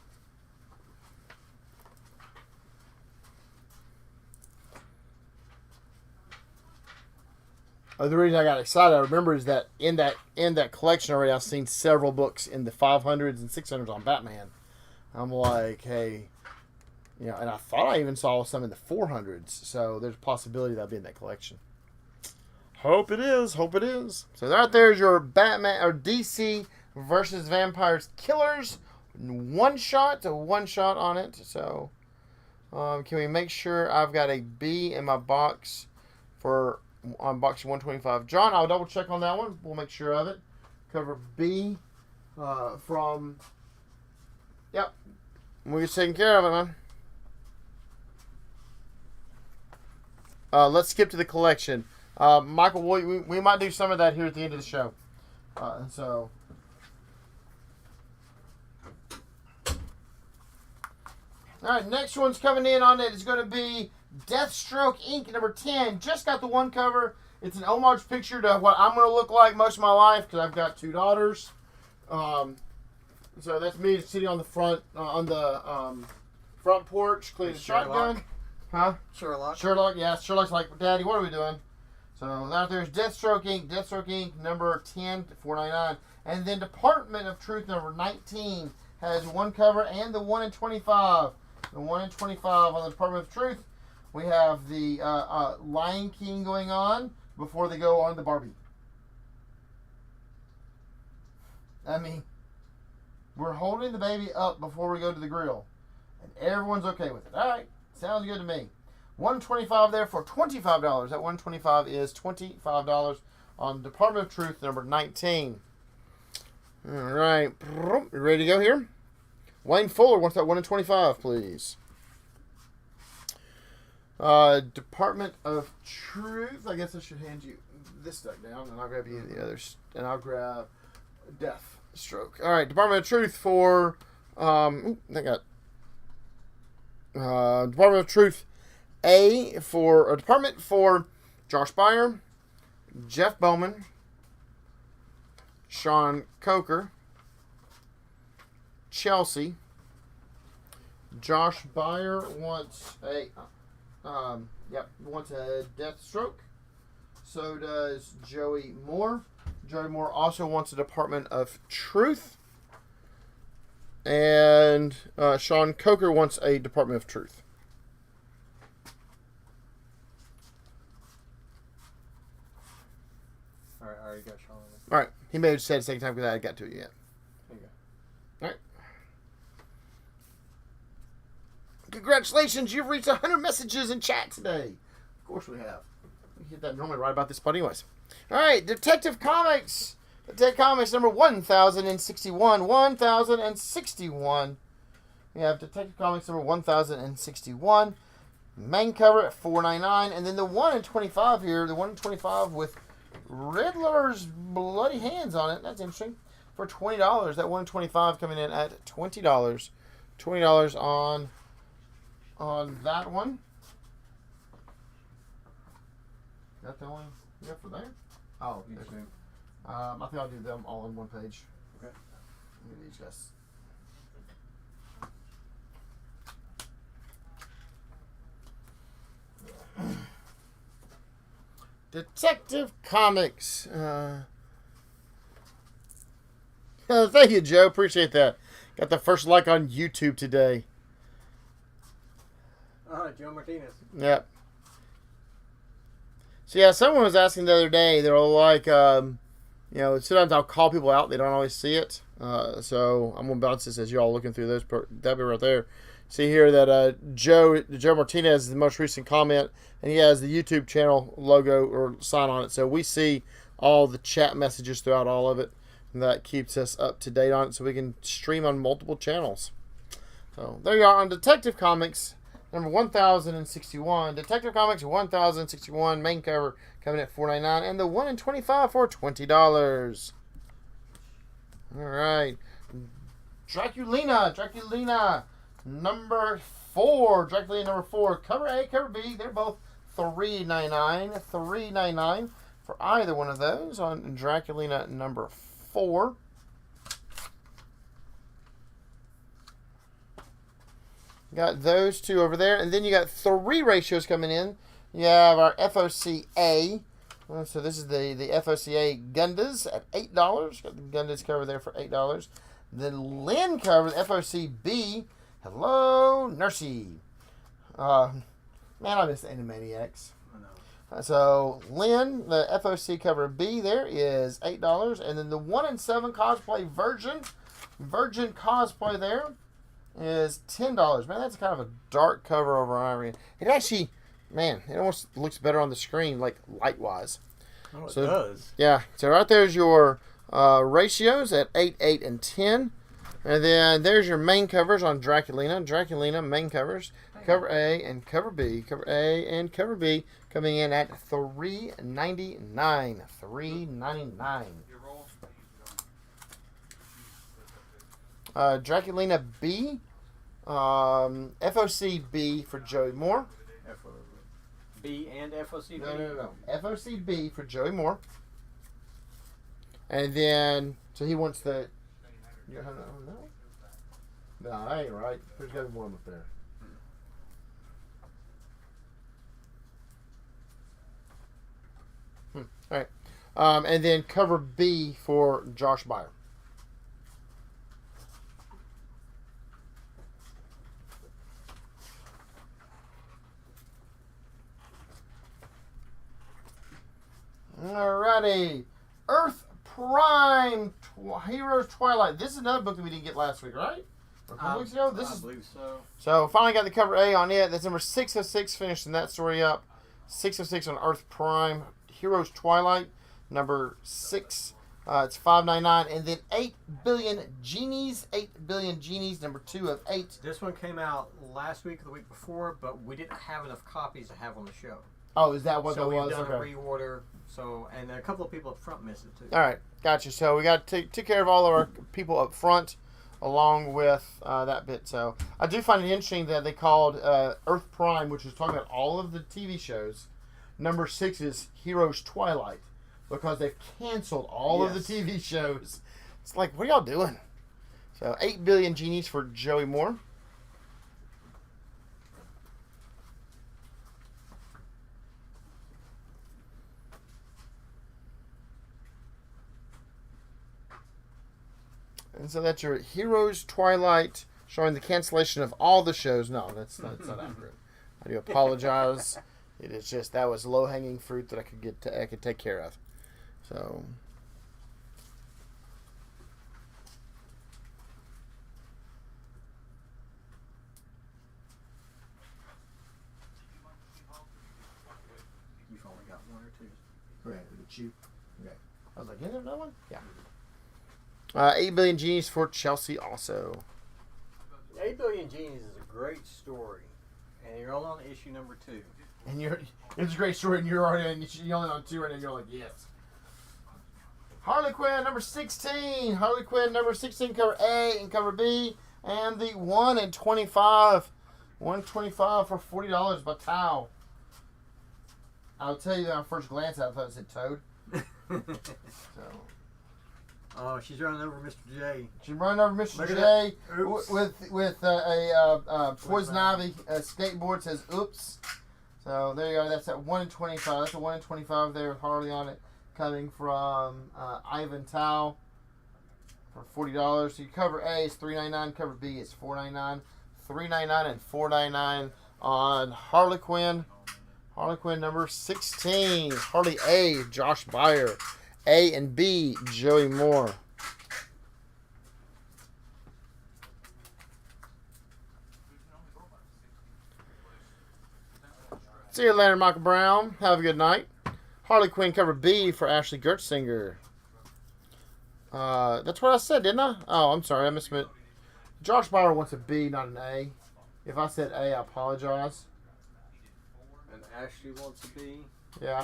The reason I got excited, I remember, is that in that collection already, I've seen several books in the 500s and 600s on Batman. I'm like, hey, and I thought I even saw some in the 400s. So there's a possibility that'll be in that collection. Hope it is. So right there's your Batman or DC versus Vampires Killers one shot on it. So can we make sure I've got a B in my box on box 125? John, I'll double check on that one. We'll make sure of it. Cover B from. Yep. We're taking care of it, man. Let's skip to the collection. Michael, we might do some of that here at the end of the show. All right, next one's coming in on it is going to be Deathstroke Ink Number 10. Just got the one cover. It's an homage picture to what I'm going to look like most of my life because I've got 2 daughters. So that's me sitting on the front front porch cleaning the shotgun. Huh? Sherlock, yeah. Sherlock's like, Daddy, what are we doing? So out there's Deathstroke Ink number 10 499, and then Department of Truth number 19 has one cover and the 1 in 25. The 1 in 25 on the Department of Truth. We have the Lion King going on before they go on the Barbie. I mean, we're holding the baby up before we go to the grill, and everyone's okay with it. All right, sounds good to me. 125 there for $25. That 125 is $25 on Department of Truth number 19. All right, you ready to go here? Wayne Fuller wants that 1 in 25, please. Department of Truth. I guess I should hand you this stuff down, and I'll grab you the others, and I'll grab Deathstroke. All right, Department of Truth for Department of Truth. A for a department for Josh Byer, Jeff Bowman, Sean Coker, Chelsea. Josh Byer wants a Deathstroke. So does Joey Moore. Joey Moore also wants a Department of Truth. And Sean Coker wants a Department of Truth. Alright, I already got Sean. Alright. He may have said it second time because I hadn't got to it yet. There you go. Alright. Congratulations, you've reached 100 messages in chat today. Of course we have. We hit that normally right about this spot anyways. Alright, Detective Comics. Detective Comics number 1061. 1061. We have Detective Comics number 1061. Main cover at $4.99. And then the 1 in 25 here. The 1 in 25 with Riddler's bloody hands on it. That's interesting. For $20. That 1 in 25 coming in at $20. $20 on that one. That the only you got for there? Oh, you see. I think I'll do them all on one page. Okay. Look at these guys. Detective Comics. Thank you, Joe. Appreciate that. Got the first like on YouTube today. Joe Martinez. Yep. So yeah, someone was asking the other day. They're like, sometimes I'll call people out. They don't always see it. So I'm gonna bounce this as you all looking through those. That'll be right there. See here that Joe Martinez is the most recent comment, and he has the YouTube channel logo or sign on it. So we see all the chat messages throughout all of it, and that keeps us up to date on it, so we can stream on multiple channels. So there you are on Detective Comics number 1061. Detective Comics 1061 main cover coming at $4.99, and the 1 in 25 for $20. All right, Draculina. Number 4. Dracula number 4. Cover A, cover B. They're both $3.99 for either one of those on Draculina number 4. Got those two over there. And then you got 3 ratios coming in. You have our FOCA. So this is the FOCA Gundas at $8. Got the Gundas cover there for $8. Then Lynn cover, the FOCB. Hello, Nursey. Man, I miss the Animaniacs. So Lynn, the FOC cover B there is $8. And then the 1 in 7 cosplay Virgin cosplay there is $10. Man, that's kind of a dark cover over Irene. It actually, man, it almost looks better on the screen, like light-wise. Oh, it does. Yeah. So right there's your ratios at 8, 8, and 10. And then there's your main covers on Draculina. Draculina main covers. Cover A and cover B. Cover A and cover B coming in at $3.99. $3.99. Draculina B. FOC B for Joey Moore. B and FOC B? No. FOC B for Joey Moore. And then, so he wants the... No, that ain't right. There's got to be one up there. All right. And then cover B for Josh Byer. Alrighty. Earth Prime Heroes Twilight. This is another book that we didn't get last week, right? Or a couple weeks ago? I believe so. So finally got the cover A on it. That's number 606, finishing that story up. 606 on Earth Prime Heroes Twilight, number 6. It's $5.99. And then 8 Billion Genies. 8 Billion Genies, number 2 of 8. This one came out last week or the week before, but we didn't have enough copies to have on the show. Oh, is that what that was? So we've done Okay. a reorder. So, and a couple of people up front missed it too. All right, gotcha. So we got to take care of all of our people up front, along with that bit. So I do find it interesting that they called Earth Prime, which is talking about all of the TV shows. Number 6 is Heroes Twilight, because they've canceled all of the TV shows. It's like, what are y'all doing? So 8 Billion Genies for Joey Moore. And so that's your Heroes Twilight, showing the cancellation of all the shows. No, that's not accurate. I do apologize. It is just, that was low hanging fruit that I could take care of. So You've only got 1 or 2. okay, okay. I was like, is there another one? Yeah. 8 Billion Genies for Chelsea also. 8 Billion Genies is a great story, and you're only on issue number 2. And it's a great story, and you're only on 2 right now, and you're like, yes. Harley Quinn number 16. Harley Quinn number 16, cover A and cover B. And the 1 in 25. 125 for $40 by Tao. I'll tell you, on first glance, I thought it said Toad. So. Oh, she's running over Mr. J. She's running over Mr. Look at J that. Oops. with a Poison Ivy skateboard, says oops. So there you go. That's at 1 in 25. That's a 1 in 25 there with Harley on it, coming from Ivan Tao for $40. So your cover A is $3.99. Cover B is $4.99. $3.99 and $4.99 on Harley Quinn. Harley Quinn number 16. Harley A, Josh Byer. A and B, Joey Moore. See you later, Michael Brown. Have a good night. Harley Quinn cover B for Ashley Gertzinger. That's what I said, didn't I? Oh, I'm sorry. I misread. Josh Byer wants a B, not an A. If I said A, I apologize. And Ashley wants a B. Yeah.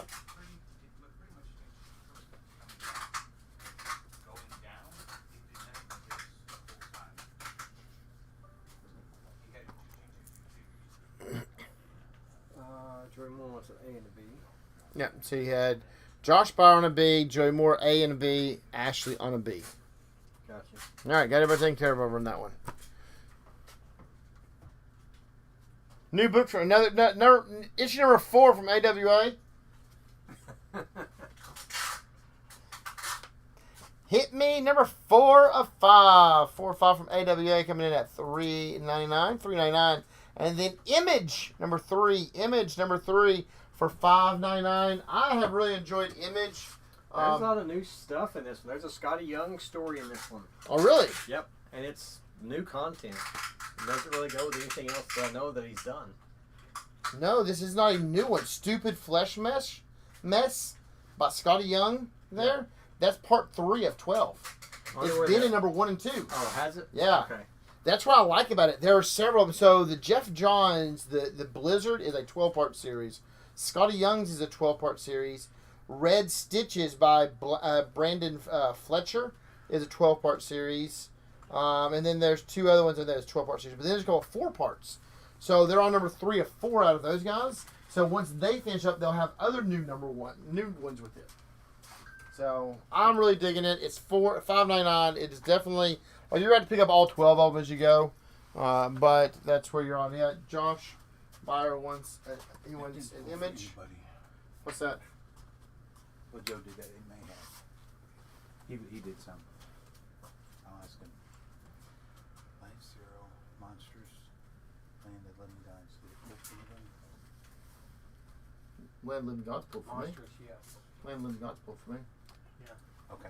Joey Moore was an A and a B. Yeah, so you had Josh Byer on a B, Joey Moore A and a B, Ashley on a B. Gotcha. All right, got everybody taken care of over on that one. New book for another issue number 4 from AWA. Hit Me number 4 of 5. 4 of 5 from AWA coming in at $3.99. And then Image number 3. Image number 3 for $5.99. I have really enjoyed Image. There's a lot of new stuff in this one. There's a Scotty Young story in this one. Oh, really? Yep. And it's new content. It doesn't really go with anything else that I know that he's done. No, this is not a new one. Stupid Flesh Mess by Scotty Young there. Yeah. That's part 3 of 12. It's been in number 1 and 2. Oh, has it? Yeah. Okay. That's what I like about it. There are several of them. So the Jeff Johns, the Blizzard is a 12-part series. Scotty Young's is a 12-part series. Red Stitches by Brandon Fletcher is a 12-part series. And then there's 2 other ones in there that's 12-part series. But then there's called 4 parts. So they're on number 3 of 4 out of those guys. So once they finish up, they'll have other new ones with it. So I'm really digging it. It's $5.99. It is definitely. Well, you're going to pick up all 12 of them as you go, but that's where you're on. Yeah, Josh Byer wants he wants an Image. What's that? Well, Joe did that. He may have. He did some. I'll ask him. Life Zero, Monsters, Land of Living Gods. Did it look for anything? Land Living God's pulled for me. Monsters, yes. Land Living God's pulled for me. Okay.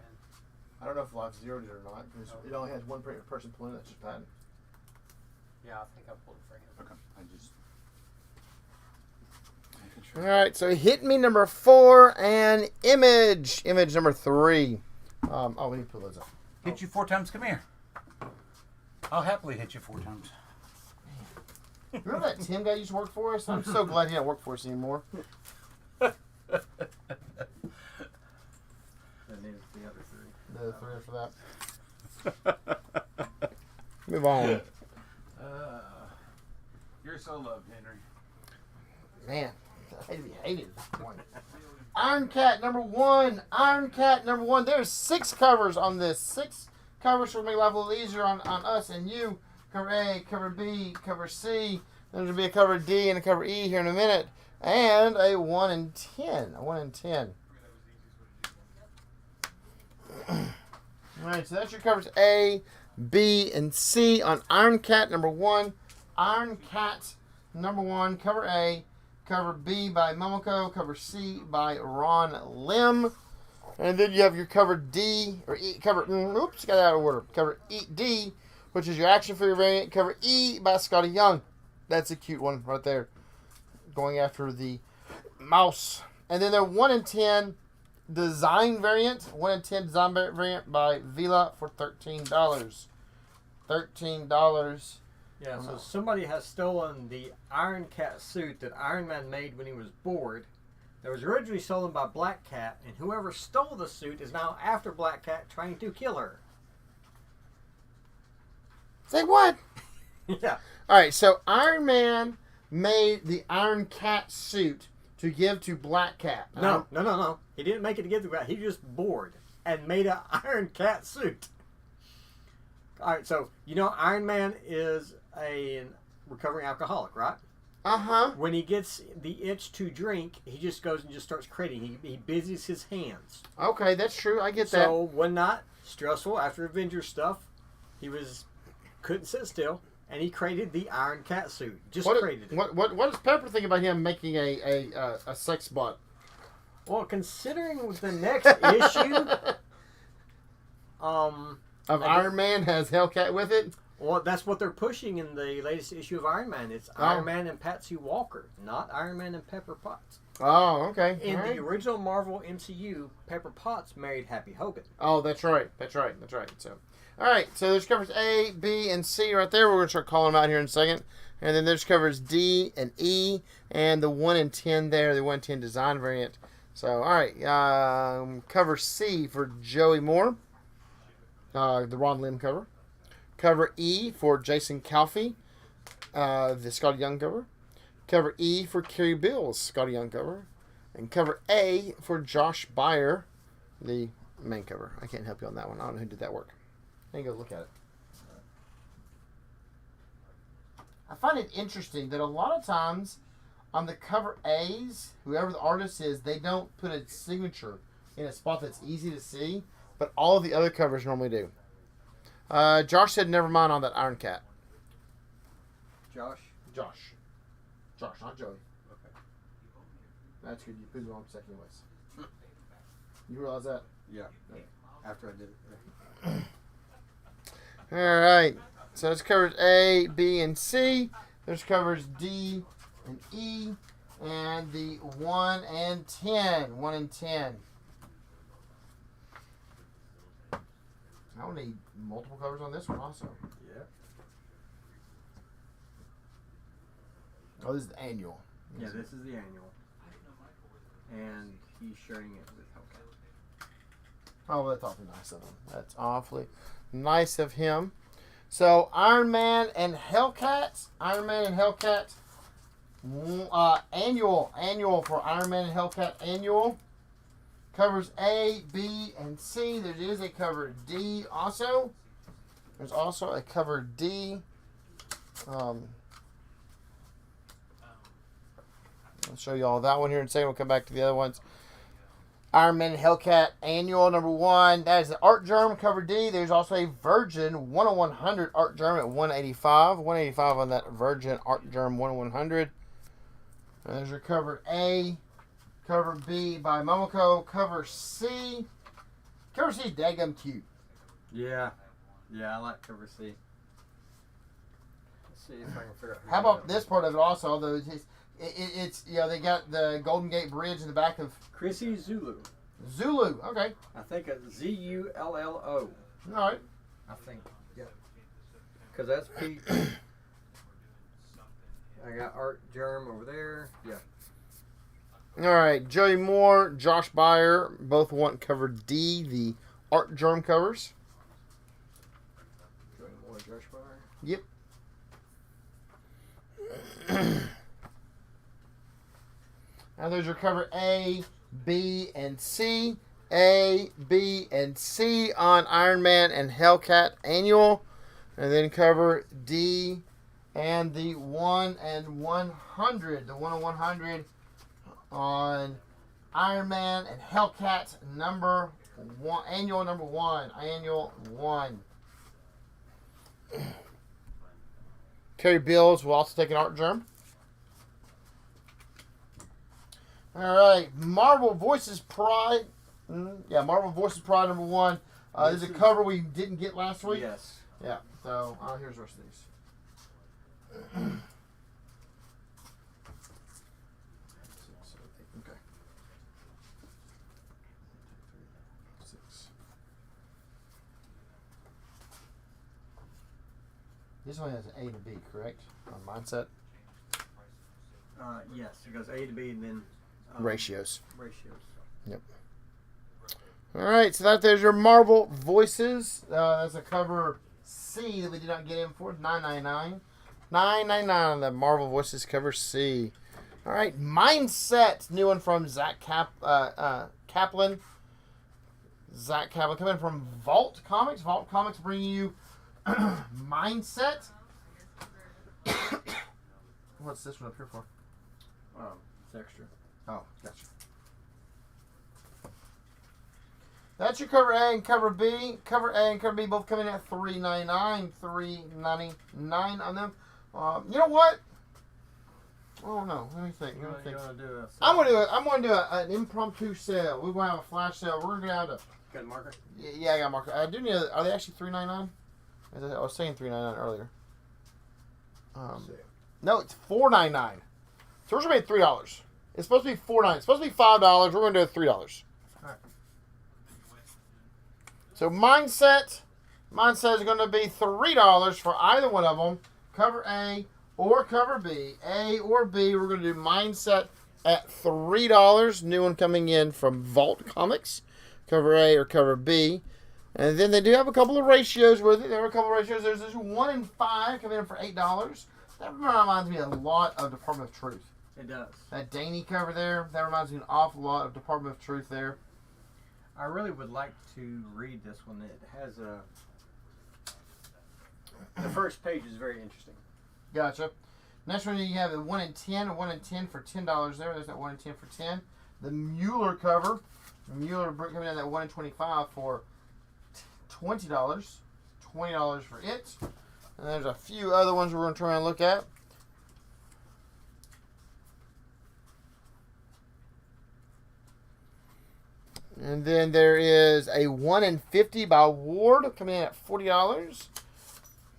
I don't know if Life Zero did or not because it only has one person pulling it. That's just patent. Yeah, I think I pulled it for him. Okay. I just. Making All sure. right, so Hit Me number 4 and Image number 3. We need to pull those up. Hit you 4 times, come here. I'll happily hit you 4 times. Remember that Tim guy used to work for us? I'm so glad he don't work for us anymore. And there's the other 3. The 3 for that. Move on. You're so loved, Henry. Man, I hate to be hated at this point. Iron Cat number 1. Iron Cat number 1. There's 6 covers on this. 6 covers will make life a little easier on us and you. Cover A, cover B, cover C. There's going to be a cover D and a cover E here in a minute. And a 1 in 10. A 1 in 10. Alright, so that's your covers A, B, and C on Iron Cat number 1. Iron Cat number 1, cover A, cover B by Momoko, cover C by Ron Lim. And then you have your cover D, or E, got that out of order. Cover D, which is your action figure variant. Cover E by Scotty Young. That's a cute one right there. Going after the mouse. And then they're 1 in 10 design variant. 1 in 10 design variant by Vila for $13. $13. Yeah, so somebody has stolen the Iron Cat suit that Iron Man made when he was bored. That was originally stolen by Black Cat, and whoever stole the suit is now after Black Cat trying to kill her. Say what? Yeah. Alright, so Iron Man made the Iron Cat suit to give to Black Cat. No. He didn't make it to give the Black. He was just bored and made an Iron Cat suit. Alright, so you know Iron Man is a recovering alcoholic, right? Uh-huh. When he gets the itch to drink, he just goes and just starts creating. He busies his hands. Okay, that's true. I get that. So one night, stressful after Avengers stuff, he couldn't sit still, and he created the Iron Cat suit. Created it. What does Pepper think about him making a sex bot? Well, considering the next issue, of Iron Man has Hellcat with it? Well, that's what they're pushing in the latest issue of Iron Man. It's Iron Man and Patsy Walker, not Iron Man and Pepper Potts. Oh, okay. In the original Marvel MCU, Pepper Potts married Happy Hogan. Oh, that's right. So, all right. So there's covers A, B, and C right there. We're going to start calling them out here in a second. And then there's covers D and E and the 1 in 10 there, the 1 in 10 design variant. So, all right. Cover C for Joey Moore, the Ron Lim cover. Cover E for Jason Calfee, the Scotty Young cover. Cover E for Carrie Bills, Scotty Young cover. And cover A for Josh Byer, the main cover. I can't help you on that one. I don't know who did that work. I can go look at it. I find it interesting that a lot of times on the cover A's, whoever the artist is, they don't put a signature in a spot that's easy to see, but all of the other covers normally do. Josh said never mind on that Iron Cat. Josh. Josh, not Joey. Okay. That's good. You put the wrong second anyways. You realize that? Yeah. After I did it. All right. So it's covers A, B, and C. There's covers D and E, and the 1 and 10. 1 and 10. I will need multiple covers on this one also. Yeah. Oh, this is the annual. Yeah, this is the annual. And he's sharing it with Hellcat. Oh, that's awfully nice of him. That's awfully nice of him. So, Iron Man and Hellcat. Iron Man and Hellcat. Annual for Iron Man and Hellcat annual. Covers A, B, and C. There is a cover D also. There's also a cover D. I'll show you all that one here in a second. We'll come back to the other ones. Iron Man and Hellcat Annual #1. That is the Art Germ cover D. There's also a Virgin 1/100 Art Germ at 185. 185 on that Virgin Art Germ 1/100. And there's your cover A. Cover B by Momoko. Cover C. Cover C is daggum cute. Yeah. Yeah, I like cover C. Let's see if I can figure out. How about this part of it also? Although it's you know, they got the Golden Gate Bridge in the back of Chrissy Zulu. Zulu. Okay. I think it's ZULLO. All right. I think. Yeah. Because that's Pete. I got Art Germ over there. Yeah. All right. Joey Moore, Josh Byer, both want cover D, the Art Germ covers. Joey Moore, Josh Byer. Yep. Now there's your cover A, B, and C. A, B, and C on Iron Man and Hellcat Annual. And then cover D and the 1 and 100. The 1 and 100 on Iron Man and Hellcat #1. Annual #1. Annual 1. Carrie Bills will also take an Art Germ. All right, Marvel Voices Pride. Marvel Voices Pride #1. This is a cover we didn't get last week. Yes. Yeah. So here's the rest of these. Okay. 6. This one has an A and a B, correct? On Mindset. Yes, it goes A to B and then Ratios. Ratios. Yep. All right, so there's your Marvel Voices. That's a cover C that we did not get in for. $9.99. $9.99 on the Marvel Voices cover C. All right, Mindset, new one from Zach Kaplan. Zach Kaplan coming from Vault Comics. Vault Comics bringing you Mindset. What's this one up here for? It's extra. Oh, gotcha. That's your cover A and cover B. Cover A and cover B both coming at $3.99. $3.99 on them. You know what? Oh no, let me think. I'm gonna do an impromptu sale. We're gonna have a flash sale. We're gonna have to. Got a marker? Yeah, I got a marker. I do need. Are they actually $3.99? I was saying $3.99 earlier. No, it's $4.99. So we're gonna pay $3. It's supposed to be $4.99. It's supposed to be $5. We're gonna do it $3. All right. So Mindset is going to be $3 for either one of them. Cover A or cover B. A or B. We're going to do Mindset at $3. New one coming in from Vault Comics. Cover A or cover B. And then they do have a couple of ratios with it. There are a couple of ratios. There's this 1 and 5 coming in for $8. That reminds me a lot of Department of Truth. It does. That Daney cover there, that reminds me an awful lot of Department of Truth there. I really would like to read this one. It has a... The first page is very interesting. Gotcha. Next one, you have a 1 in 10, a 1 in 10 for $10 there. There's that 1 in 10 for 10. The Mueller cover. The Mueller coming down that 1 in 25 for $20. $20 for it. And there's a few other ones we're going to try and look at. And then there is a 1 in 50 by Ward coming in at $40.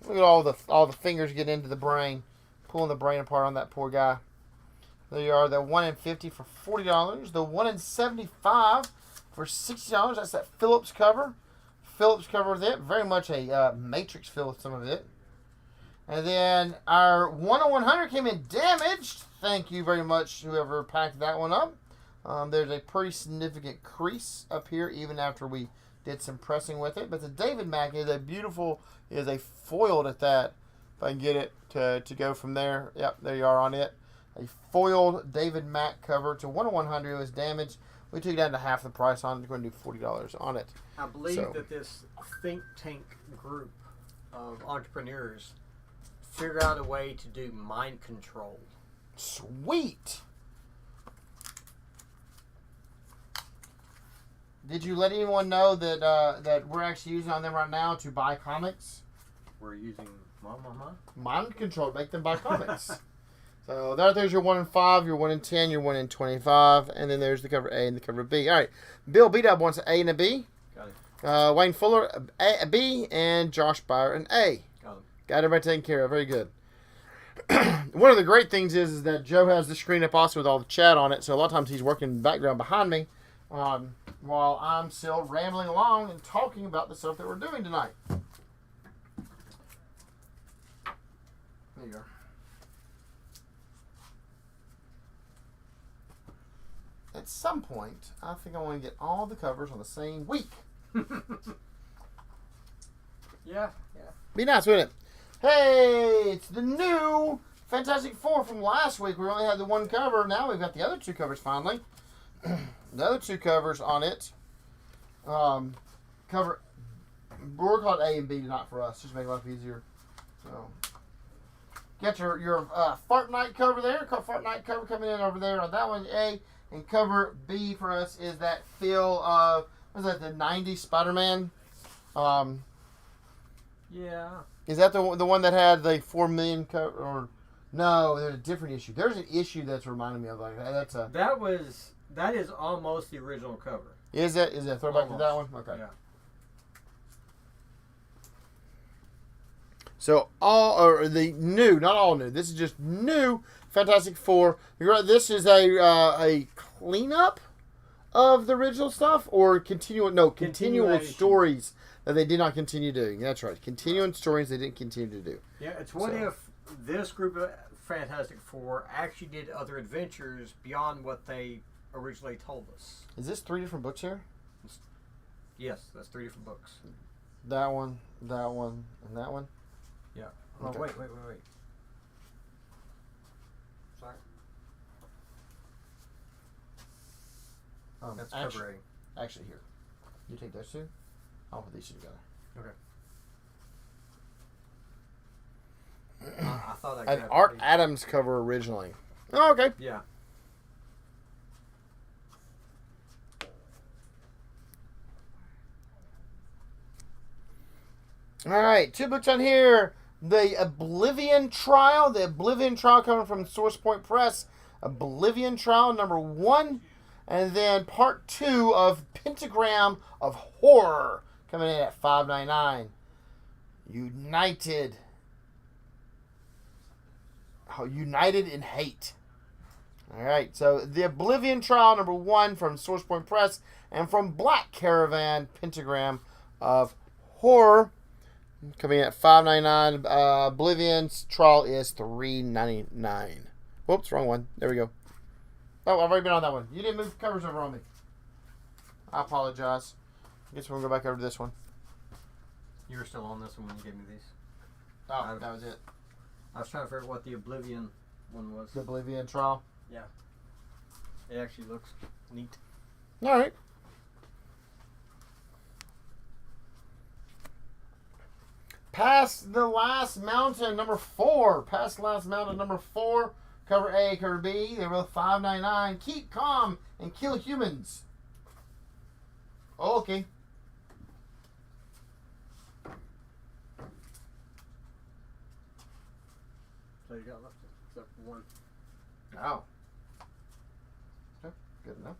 Look at all the fingers getting into the brain, pulling the brain apart on that poor guy. There you are, the 1 in 50 for $40. The 1 in 75 for $60. That's that Phillips cover. Phillips cover with it. Very much a Matrix feel with some of it. And then our 1 in 100 came in damaged. Thank you very much, whoever packed that one up. There's a pretty significant crease up here, even after we did some pressing with it. But the David Mack is a beautiful, is a foiled at that. If I can get it to go from there. Yep, there you are on it. A foiled David Mack cover to 1 in 100. It was damaged. We took it down to half the price on it. We're going to do $40 on it. I believe that this think tank group of entrepreneurs figured out a way to do mind control. Sweet. Did you let anyone know that that we're actually using on them right now to buy comics? We're using Mind control. Make them buy comics. So there's your 1 in 5, your 1 in 10, your 1 in 25, and then there's the cover A and the cover B. All right, Bill B-Dub wants an A and a B. Got it. Wayne Fuller a B, and Josh Byer an A. Got it. Got everybody taken care of. Very good. One of the great things is that Joe has the screen up also with all the chat on it, so a lot of times he's working in the background behind me while I'm still rambling along and talking about the stuff that we're doing tonight. There you go. At some point, I think I want to get all the covers on the same week. Yeah. Be nice, wouldn't it? Hey, it's the new Fantastic Four from last week. We only had the one cover. Now we've got the other two covers finally. The other two covers on it. Cover. We're called A and B tonight for us, just to make life easier. So, get your Fortnite cover there. Fortnite cover coming in over there on that one. A. And cover B for us is that feel of, was that the 90s Spider-Man? Yeah. Is that the one that had the 4 million cover? Or no, there's a different issue. There's an issue that's reminding me of like that's a. That is almost the original cover. Is it a throwback to that one? Okay. Yeah. So not all new. This is just new Fantastic Four. You're right. This is a cleanup of the original stuff, or continual stories that they did not continue doing. That's right. Continuing stories they didn't continue to do. Yeah, it's what if this group of Fantastic Four actually did other adventures beyond what they originally told us. Is this 3 different books here? Yes, that's 3 different books. That one, and that one? Yeah. Okay. Oh, wait. Sorry. That's cover A. Actually, here. You take those two. I'll put these two together. Okay. I thought I An grabbed Art these. Adams cover originally. Oh, okay. Yeah. All right, 2 books on here. The Oblivion Trial. The Oblivion Trial coming from Source Point Press. Oblivion Trial number 1. And then part 2 of Pentagram of Horror coming in at $5.99. United in Hate. All right, so the Oblivion Trial number 1 from Source Point Press, and from Black Caravan, Pentagram of Horror coming in at $5.99. Oblivion's Trial is $3.99. Whoops, wrong one. There we go. Oh, I've already been on that one. You didn't move the covers over on me. I apologize. I guess we'll go back over to this one. You were still on this one when you gave me these. Oh, that was it. I was trying to figure out what the Oblivion one was. The Oblivion trial. Yeah. It actually looks neat. All right. Past the Last Mountain, number 4. Past the Last Mountain, number 4. Cover A, cover B. They're both $5.99. Keep calm and kill humans. Okay. So you got left except for one. Oh. Okay, good enough.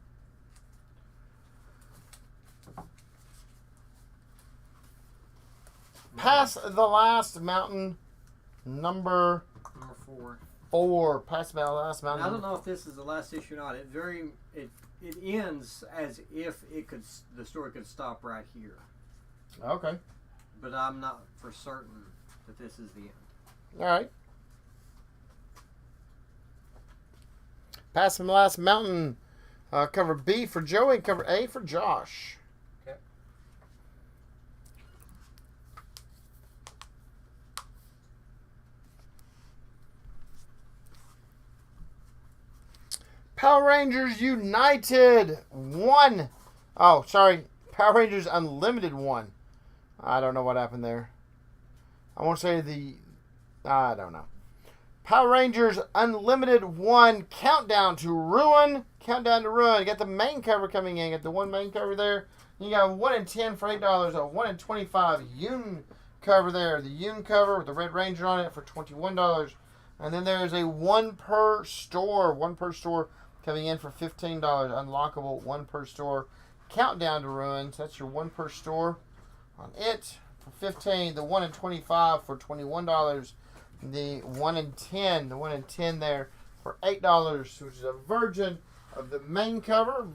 Past the Last Mountain, number 4. 4. Past the Last Mountain. Now, I don't know if this is the last issue or not. It ends as if the story could stop right here, Okay. but I'm not for certain that this is the end. All right. Past the Last Mountain, cover B for Joey, cover A for Josh. Okay. Power Rangers United 1. Oh, sorry. Power Rangers Unlimited 1. I don't know what happened there. I won't say I don't know. Power Rangers Unlimited 1. Countdown to Ruin. Countdown to Ruin. You got the main cover coming in. You got the one main cover there. You got 1 in 10 for $8. A 1 in 25 Yoon cover there. The Yoon cover with the Red Ranger on it for $21. And then there's a one per store coming in for $15. Unlockable one per store. Countdown to Ruin. So that's your one per store on it for $15. The 1 in 25 for $21. The 1 in 10 there for $8, which is a version of the main cover.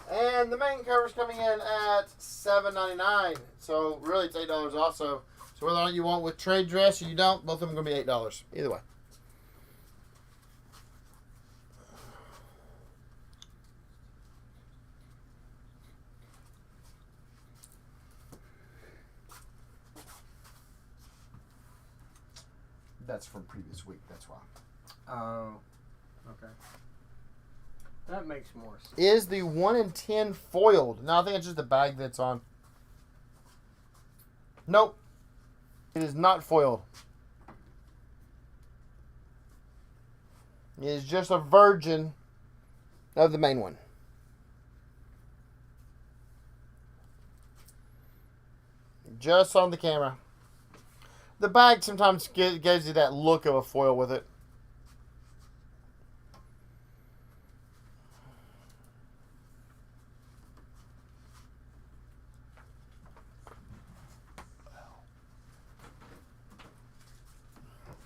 And the main cover is coming in at $7.99. So really it's $8 also. So whether or not you want with trade dress or you don't, both of them are going to be $8. Either way. That's from previous week, that's why. Oh, okay. That makes more sense. Is the 1 in 10 foiled? No, I think it's just the bag that's on. Nope. It is not foiled. It is just a version of the main one. Just on the camera. The bag sometimes gives you that look of a foil with it.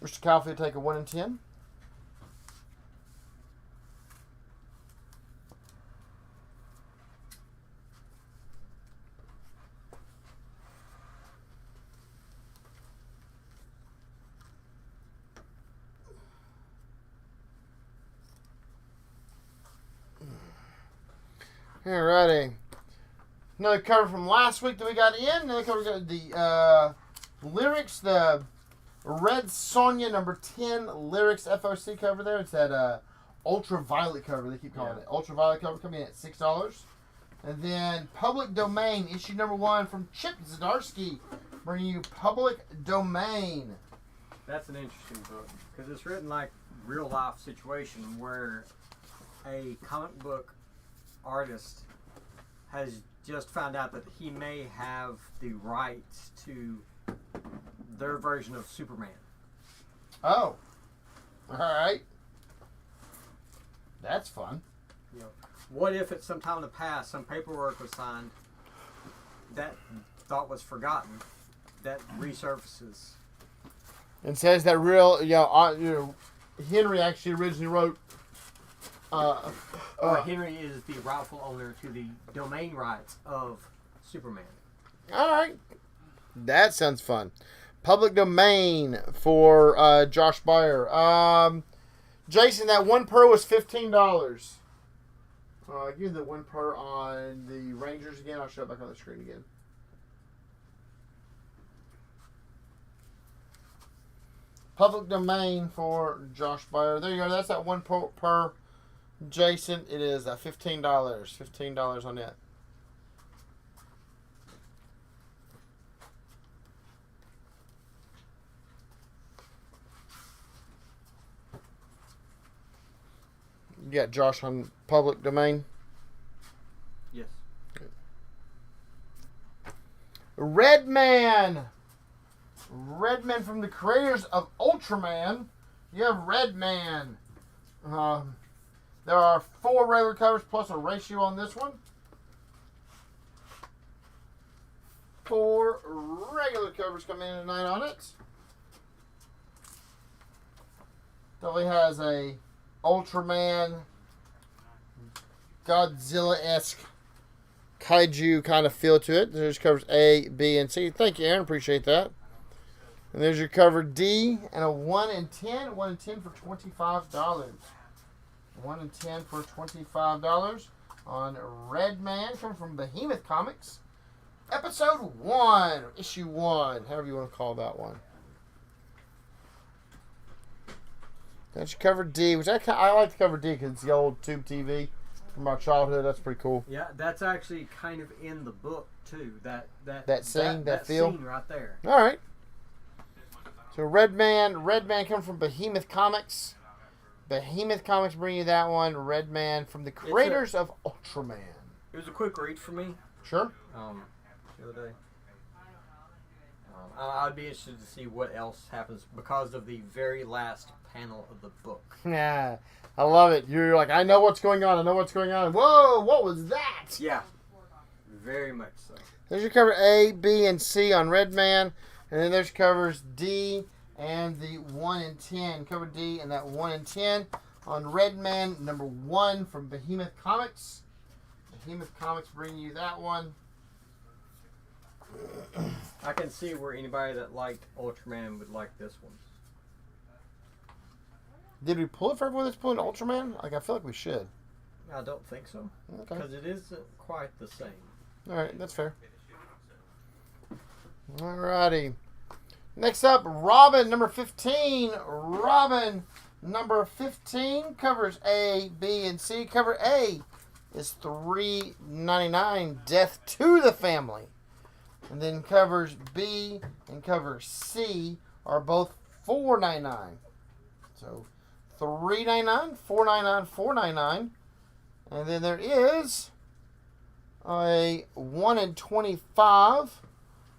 Mr. Calfield, take a 1 in 10. Alrighty. Another cover from last week that we got in. Another cover, we got the lyrics, the Red Sonja number 10 lyrics FOC cover there. It's that ultraviolet cover, they keep calling it. Ultraviolet cover coming in at $6. And then Public Domain, issue number 1 from Chip Zdarsky, bringing you Public Domain. That's an interesting book because it's written like real life situation where a comic book artist has just found out that he may have the rights to their version of Superman. Oh. Alright. That's fun. You know, what if at some time in the past some paperwork was signed that thought was forgotten that resurfaces? And says that Henry actually originally wrote Henry is the rightful owner to the domain rights of Superman. Alright. That sounds fun. Public Domain for Josh Byer. Jason, that one per was $15. Give me the one per on the Rangers again. I'll show it back on the screen again. public domain for Josh Byer. There you go. That's that one per Jason. It is $15. $15 on it. You got Josh on public domain. Yes. Redman. Redman from the creators of Ultraman. You have Redman. There are 4 regular covers plus a ratio on this one. 4 regular covers come in tonight on it. Definitely has a Ultraman, Godzilla-esque kaiju kind of feel to it. There's covers A, B, and C. Thank you, Aaron. Appreciate that. And there's your cover D and a 1 in 10. 1 in 10 for $25. 1 in 10 for $25 on Redman, coming from Behemoth Comics. Episode 1, issue 1, however you want to call that one. That's your cover D, which I like the cover D because it's the old tube TV from our childhood. That's pretty cool. Yeah, that's actually kind of in the book too. That scene, that feel scene right there. All right. So Redman coming from Behemoth Comics. Behemoth Comics bring you that one. Redman from the creators of Ultraman. It was a quick read for me. Sure. The other day. I'd be interested to see what else happens because of the very last panel of the book. Yeah, I love it. You're like, I know what's going on. Whoa, what was that? Yeah, very much so. There's your cover A, B, and C on Redman. And then there's covers D and the 1 in 10. Cover D and that 1 in 10 on Redman, number 1 from Behemoth Comics. Behemoth Comics bring you that one. I can see where anybody that liked Ultraman would like this one. Did we pull it for everyone that's pulling Ultraman? Like, I feel like we should. I don't think so. Okay. Because it isn't quite the same. Alright, that's fair. Alrighty. Next up, Robin, number 15. Robin, number 15. Covers A, B, and C. Cover A is $3.99. Death to the Family. And then covers B and cover C are both $4.99. So $3.99, $4.99, $4.99. And then there is a 1 in 25.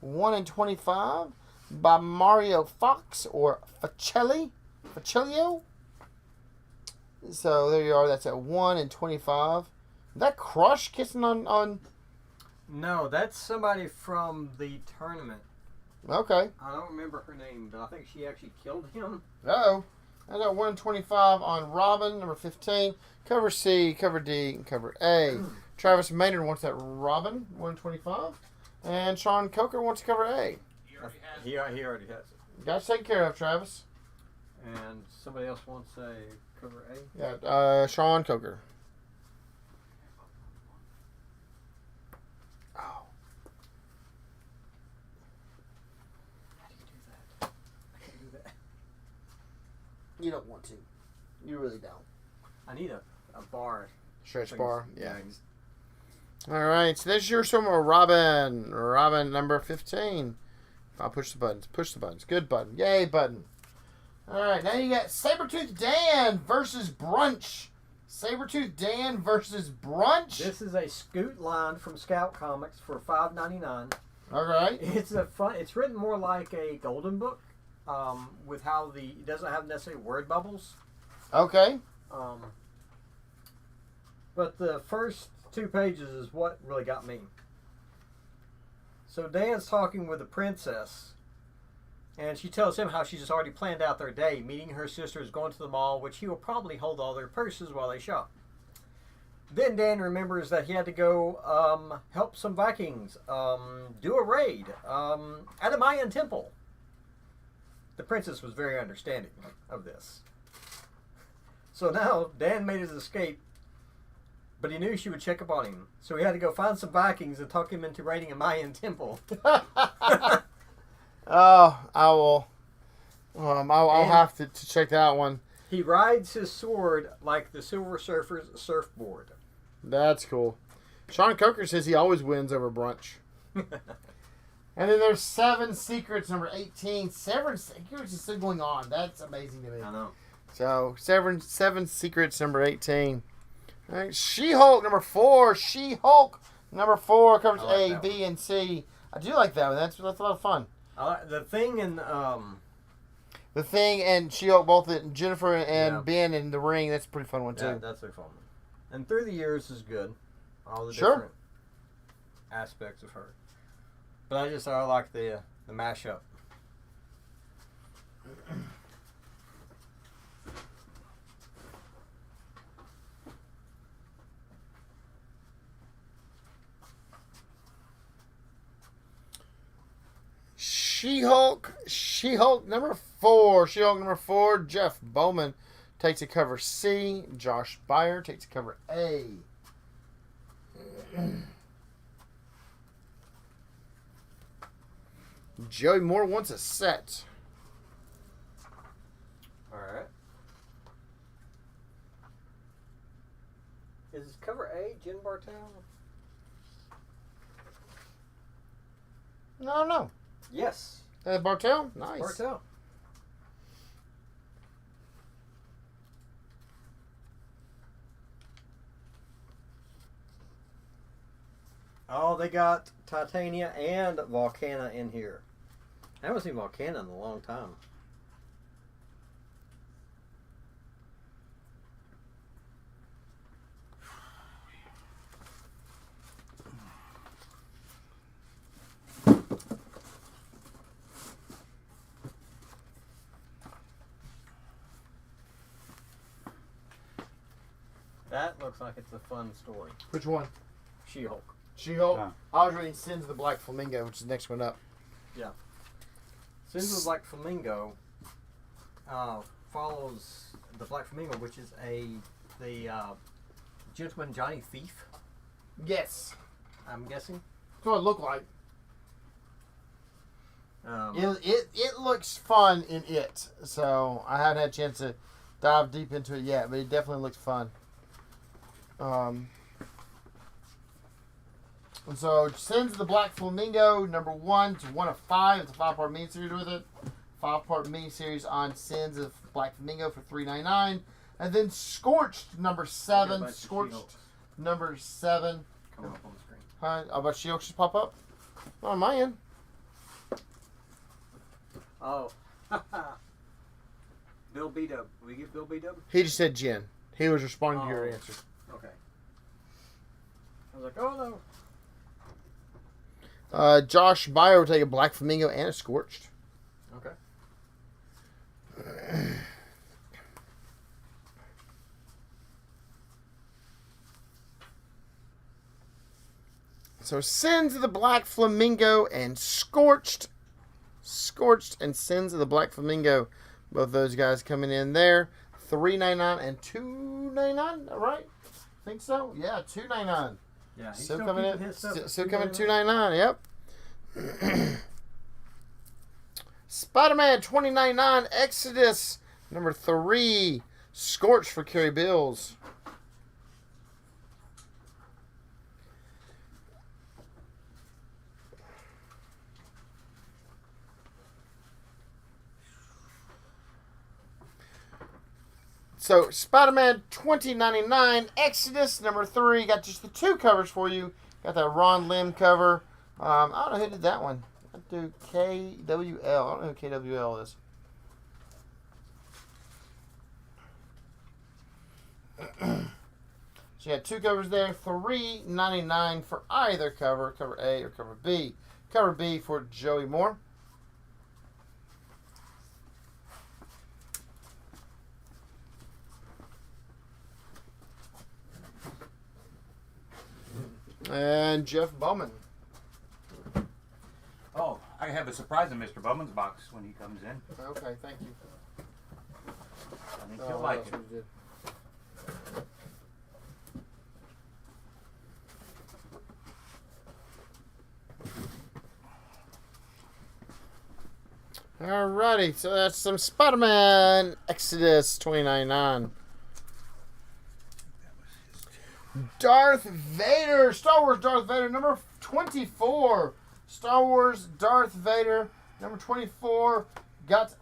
1 in 25 by Mario Fox or Faccelio. So there you are. That's at 1 in 25. Is that Crush kissing on? No, that's somebody from the tournament. Okay. I don't remember her name, but I think she actually killed him. Uh-oh. That's at 1 in 25 on Robin, number 15. Cover C, cover D, and cover A. Travis Maynard wants that Robin, 1 in 25. And Sean Coker wants to cover A. He already has it. Got to take care of, Travis. And somebody else wants a cover A? Yeah, Sean Coker. Oh. How do you do that? I can't do that. You don't want to. You really don't. I need a bar. Stretch bar, yeah. Just- All right, so this is your summer Robin. Robin number 15. I'll push the buttons. Push the buttons. Good button. Yay button. All right, now you got Sabretooth Dan versus Brunch. Sabretooth Dan versus Brunch. This is a Scoot line from Scout Comics for $5.99. All right. It's written more like a Golden Book, with how it doesn't have necessarily word bubbles. Okay. But the first 2 pages is what really got me. So Dan's talking with the princess, and she tells him how she's just already planned out their day, meeting her sisters, going to the mall, which he will probably hold all their purses while they shop. Then Dan remembers that he had to go help some Vikings, do a raid at a Mayan temple. The princess was very understanding of this. So now Dan made his escape, but he knew she would check up on him. So he had to go find some Vikings and talk him into raiding a Mayan temple. Oh, I will I'll have to check that one. He rides his sword like the Silver Surfer's surfboard. That's cool. Sean Coker says he always wins over brunch. And then there's 7 Secrets, number 18. 7 Secrets is still going on. That's amazing to me. I know. So, 7 Secrets, number 18. All right, She-Hulk, number 4. She-Hulk, number 4, covers A, B, and C. I do like that one. That's a lot of fun. The Thing and The Thing and She-Hulk, both Jennifer and Ben in the ring. That's a pretty fun one, too. Yeah, that's a fun one. And Through the Years is good. All the Sure. different aspects of her. But I like the mashup. She-Hulk number 4. She-Hulk number 4. Jeff Bowman takes a cover C. Josh Byer takes a cover A. Joey Moore wants a set. Alright. Is cover A Jen Bartel? No. Yes. Bartel? Nice. Bartel. Oh, they got Titania and Volcana in here. I haven't seen Volcana in a long time. That looks like it's a fun story. Which one? She-Hulk. She-Hulk? Huh. I was reading Sins of the Black Flamingo, which is the next one up. Yeah. Sins of the Black Flamingo follows the Black Flamingo, which is the Gentleman Johnny Thief, Yes. I'm guessing. That's what it looked like. Um, It looks fun in it, so I haven't had a chance to dive deep into it yet, but it definitely looks fun. And so, Sins of the Black Flamingo, number 1 to 1 of 5. It's a 5-part miniseries with it. 5-part miniseries on Sins of Black Flamingo for $3.99. And then Scorched, number 7. Scorched, number 7. coming up on the screen. Huh? Oh, but She-Hulk just pop up? Not on my end. Oh. Bill B-Dub. We get Bill B-Dub? He just said Jen. He was responding to your Oh. answer. Okay. I was like, oh no. Josh Byer will take a Black Flamingo and a Scorched. Okay. So Sins of the Black Flamingo and Scorched. Scorched and Sins of the Black Flamingo. Both those guys coming in there. $3.99 and $2.99. All right? Think so? Yeah, $2.99. Yeah, he's Still still coming keeping in. his stuff Still at coming at $2.99. $2.99. Yep. Spider-Man 2099 Exodus number 3. Scorched for Carrie Bills. So, Spider-Man 2099 Exodus number 3. Got just the 2 covers for you. Got that Ron Lim cover. I don't know who did that one. I do KWL. I don't know who KWL is. So, you got 2 covers there. $3.99 for either cover. Cover A or cover B. Cover B for Joey Moore. And Jeff Bowman. Oh, I have a surprise in Mr. Bowman's box when he comes in. Okay, thank you. I think you'll like it. Alrighty, so that's some Spider-Man Exodus 2099. Darth Vader, Star Wars Darth Vader, number 24. Star Wars Darth Vader, number 24. Got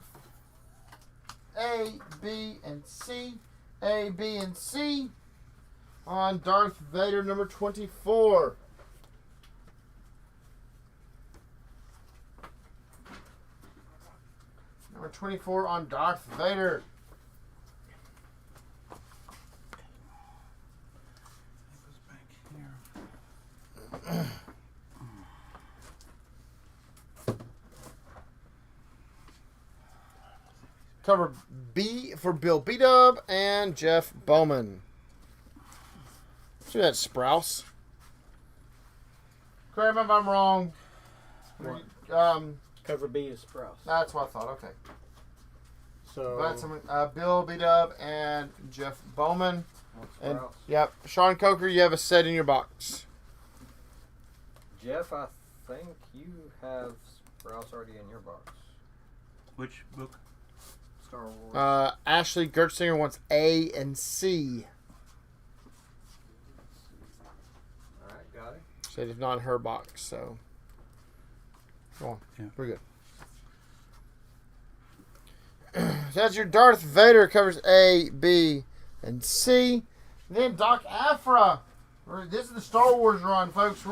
A, B, and C. A, B, and C on Darth Vader, number 24. Number 24 on Darth Vader. Cover B for Bill B-Dub and Jeff Bowman. See that, Sprouse? Correct me if I'm wrong. Cover B is Sprouse. That's what I thought. Okay. So That's Bill B-Dub and Jeff Bowman. And Sprouse. yep, Sean Coker, you have a set in your box. Jeff, I think you have Sprouse already in your box. Which book? Star Wars. Ashley Gertzinger wants A and C. Alright, got it. Said it's not in her box, so go on. Yeah. We're good. So that's your Darth Vader, covers A, B, and C. Then Doc Afra. This is the Star Wars run, folks.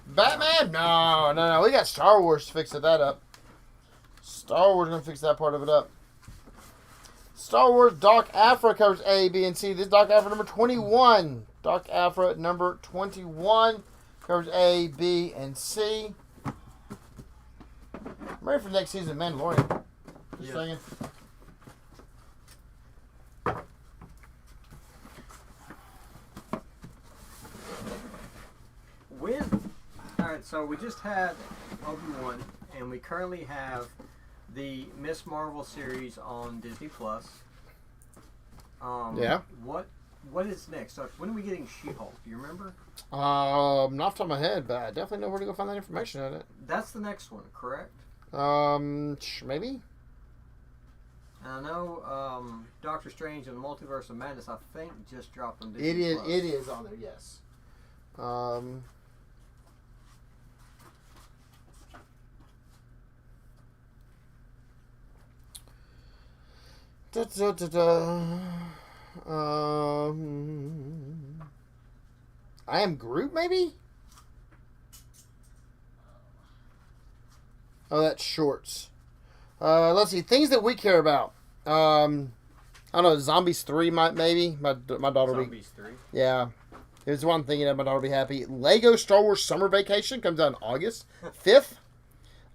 Batman? No. We got Star Wars to fix that up. Star Wars gonna fix that part of it up. Star Wars Doc Afra covers A, B, and C. This is Doc Afra number 21. Doc Afra number 21 covers A, B, and C. I'm ready for next season of Mandalorian. Just saying. Alright, so we just had Obi-Wan, and we currently have the Miss Marvel series on Disney Plus. Yeah. What is next? When are we getting She-Hulk? Do you remember? Not off the top of my head, but I definitely know where to go find that information on it. That's the next one, correct? Maybe. And I know Doctor Strange and the Multiverse of Madness, I think, just dropped on Disney Plus. It is on there, yes. I Am Groot, maybe? Oh, that's shorts. Let's see. Things that we care about. I don't know. Zombies 3 maybe. My daughter will be. Zombies 3. Yeah. Here's one thing that my daughter will be happy. Lego Star Wars Summer Vacation comes out on August 5th.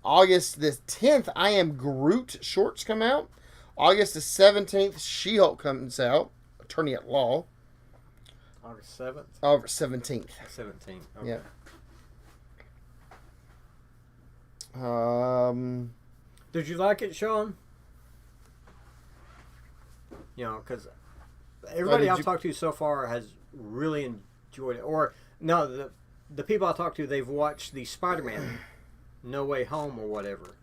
August the 10th, I Am Groot shorts come out. August the 17th, She-Hulk comes out. Attorney at Law. August 7th? August 17th. 17th. Okay. Yeah. Did you like it, Sean? You know, because everybody I've talked to so far has really enjoyed it. Or, no, the people I talked to, they've watched the Spider-Man No Way Home or whatever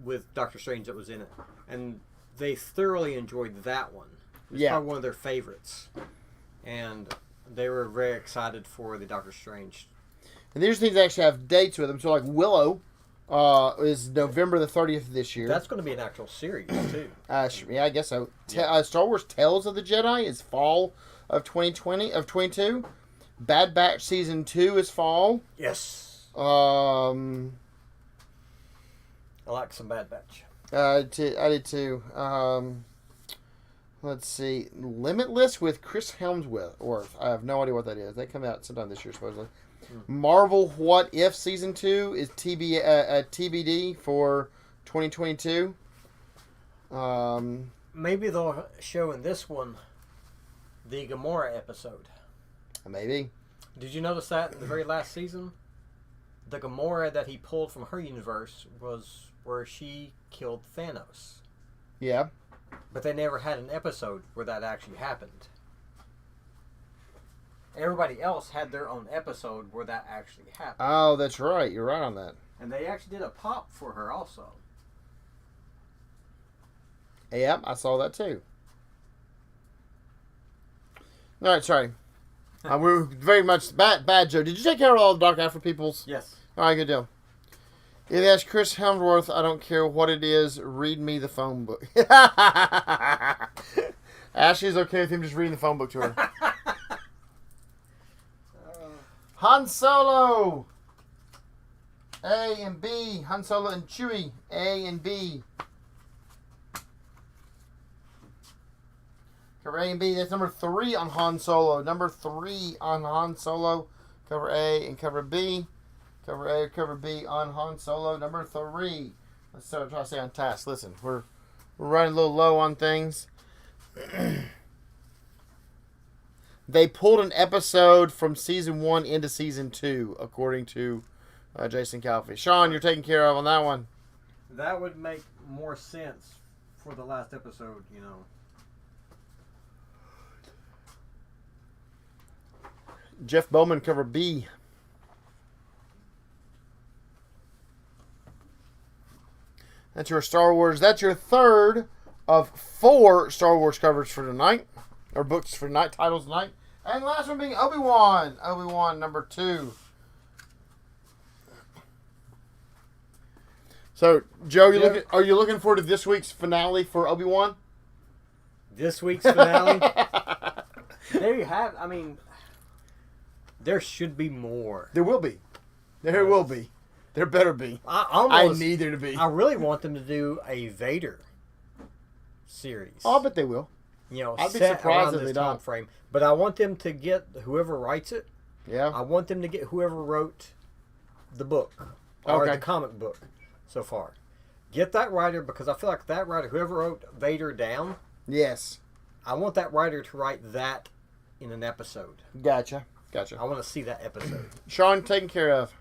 with Doctor Strange that was in it. And they thoroughly enjoyed that one. It's probably one of their favorites. And they were very excited for the Doctor Strange. And these things actually have dates with them. So, like Willow is November the 30th this year. That's going to be an actual series, too. Yeah, I guess so. Star Wars Tales of the Jedi is fall of 22. Bad Batch Season 2 is fall. Yes. I like some Bad Batch. I did too. Let's see. Limitless with Chris Hemsworth. I have no idea what that is. They come out sometime this year, supposedly. Marvel What If Season 2 is TBD for 2022. Maybe they'll show in this one the Gamora episode. Maybe. Did you notice that in the very last season? The Gamora that he pulled from her universe was where she killed Thanos. Yeah. But they never had an episode where that actually happened. Everybody else had their own episode where that actually happened. Oh, that's right. You're right on that. And they actually did a pop for her also. Yep, I saw that too. All right, sorry. We're very much bad, Joe. Did you take care of all the Dark After peoples? Yes. All right, good deal. If that's Chris Hemsworth, I don't care what it is. Read me the phone book. Ashley's okay with him just reading the phone book to her. Han Solo. A and B. Han Solo and Chewie. A and B. Cover A and B. That's number 3 on Han Solo. Number 3 on Han Solo. Cover A and cover B. Cover A, cover B on Han Solo. Number 3. Let's try to stay on task. Listen, we're running a little low on things. They pulled an episode from season 1 into season 2, according to Jason Calfee. Sean, you're taken care of on that one. That would make more sense for the last episode, you know. Jeff Bowman, cover B. That's your Star Wars. That's your third of 4 Star Wars covers for tonight. Or books for tonight, titles tonight. And the last one being Obi-Wan. Obi-Wan, number 2. So, Joe, are you looking forward to this week's finale for Obi-Wan? This week's finale? There you have, I mean, there should be more. There will be. There will be. There better be. I need there to be. I really want them to do a Vader series. Oh, I bet they will. You know, I'd be set surprised around if this they time don't. frame. But I want them to get whoever writes it. Yeah. I want them to get whoever wrote the book or Okay. the comic book so far. Get that writer, because I feel like that writer, whoever wrote Vader down, Yes. I want that writer to write that in an episode. Gotcha. I want to see that episode. Sean, taken care of.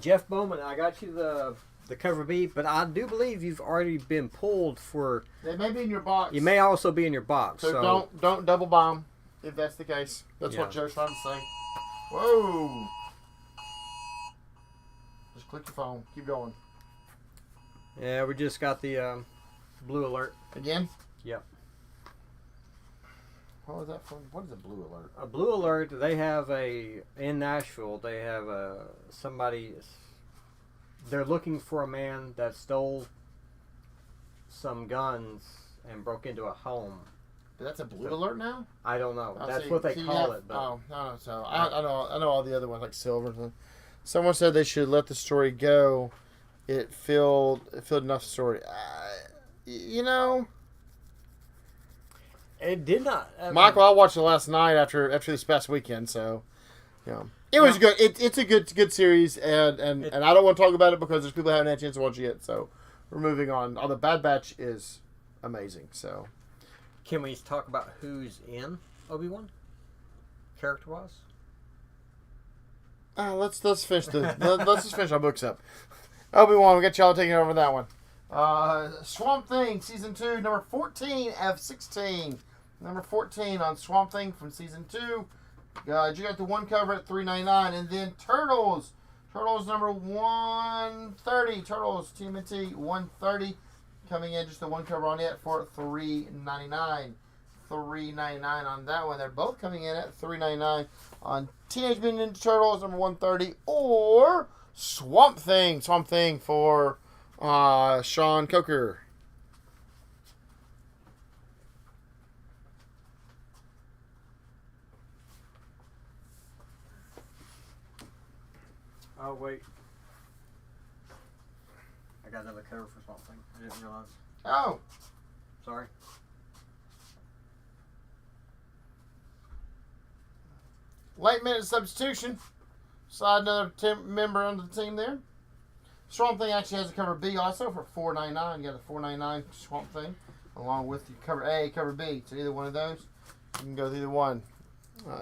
Jeff Bowman, I got you the cover B, but I do believe you've already been pulled for. They may be in your box. You may also be in your box. So don't double bomb if that's the case. That's Yeah. what Joe's trying to say. Whoa. Just click your phone. Keep going. Yeah, we just got the blue alert. Again? Yep. What was that from? What is a blue alert? A blue alert. They have in Nashville. They have somebody. They're looking for a man that stole some guns and broke into a home. That's a blue alert now? I don't know. Oh, That's so what they you call have- it. But Oh, no, so I know all the other ones like silver. Someone said they should let the story go. It filled enough story. You know, it did not. Michael, I watched it last night after this past weekend, so it was good. It's a good series, and I don't want to talk about it because there's people who haven't had a chance to watch it yet. So we're moving on. The Bad Batch is amazing. So Can we talk about who's in Obi-Wan, character-wise? let's finish let's just finish our books up. Obi-Wan, we got y'all taking over that one. Swamp Thing, Season 2, number 14 of 16. Number 14 on Swamp Thing from Season 2. You got the one cover at $3.99. And then Turtles. Turtles number 130. Turtles, TMNT 130. Coming in just the one cover on it for $3.99. $3.99 on that one. They're both coming in at $3.99 on Teenage Mutant Ninja Turtles number 130 or Swamp Thing. Swamp Thing for Sean Coker. Oh, wait. I got another cover for Swamp Thing. I didn't realize. Oh. Sorry. Late minute substitution. Slide another member onto the team there. Swamp Thing actually has a cover B also for $4.99. You got a $4.99 Swamp Thing along with your cover A, cover B. So either one of those, you can go with either one.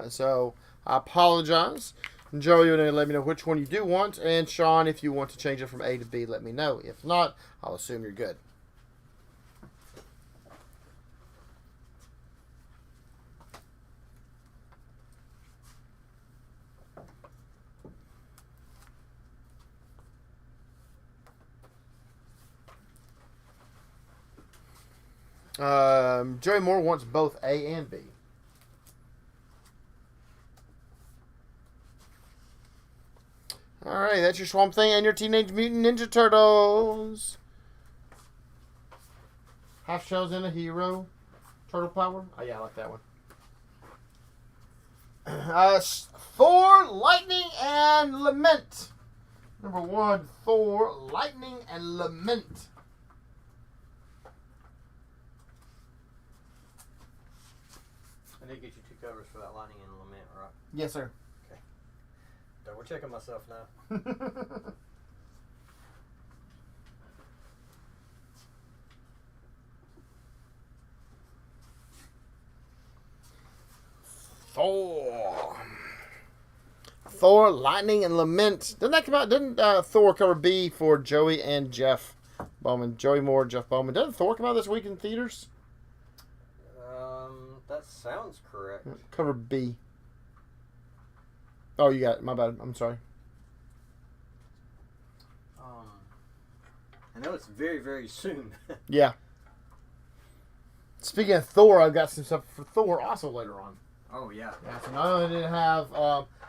So I apologize. Joe, you're going to let me know which one you do want. And Sean, if you want to change it from A to B, let me know. If not, I'll assume you're good. Joey Moore wants both A and B. Alright, that's your Swamp Thing and your Teenage Mutant Ninja Turtles. Half shells and a hero. Turtle power. Oh, yeah, I like that one. Thor, Lightning, and Lament. Number 1, Thor, Lightning, and Lament. I did get you 2 covers for that Lightning and Lament, right? Yes, sir. Double checking myself now. Thor, Lightning, and Lament. Didn't that come out? Didn't Thor cover B for Joey and Jeff Bowman? Joey Moore, Jeff Bowman. Doesn't Thor come out this week in theaters? That sounds correct. Cover B. Oh, you got it. My bad. I'm sorry. I know it's very, very soon. Yeah. Speaking of Thor, I've got some stuff for Thor also later on. Oh, yeah. Yeah, so not only did it have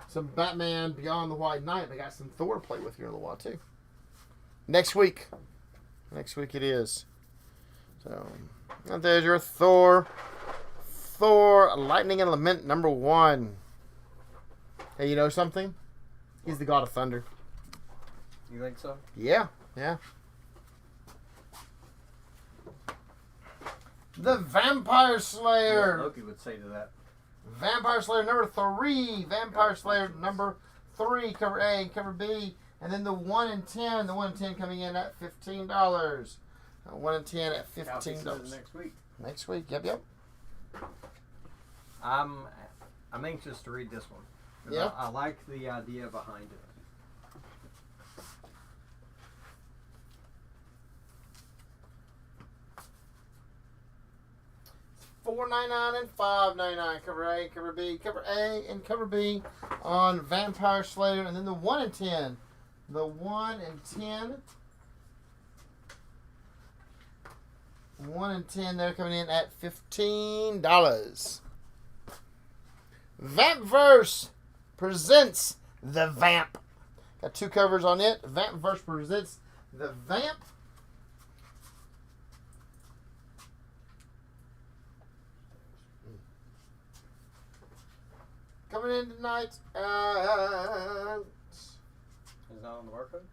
some Batman Beyond the White Knight, they got some Thor to play with here in a little while, too. Next week. Next week it is. So, and there's your Thor. Thor, Lightning and Lament, number 1. Hey, you know something? He's the god of thunder. You think so? Yeah, yeah. The Vampire Slayer. Loki would say to that. Vampire Slayer number 3. Vampire Slayer number 3. Cover A and cover B. And then the 1 and 10. The 1 and 10 coming in at $15. 1 and 10 at $15. Next week. Next week. Yep. I'm anxious to read this one. Yeah. I like the idea behind it. $4.99 and $5.99. Cover A, cover B, cover A, and cover B on Vampire Slayer. And then the 1 and 10. The 1 and 10. 1 and 10, they're coming in at $15. Vampverse presents The Vamp. Got 2 covers on it. Vampverse presents The Vamp. Coming in tonight. Is that on the barcode?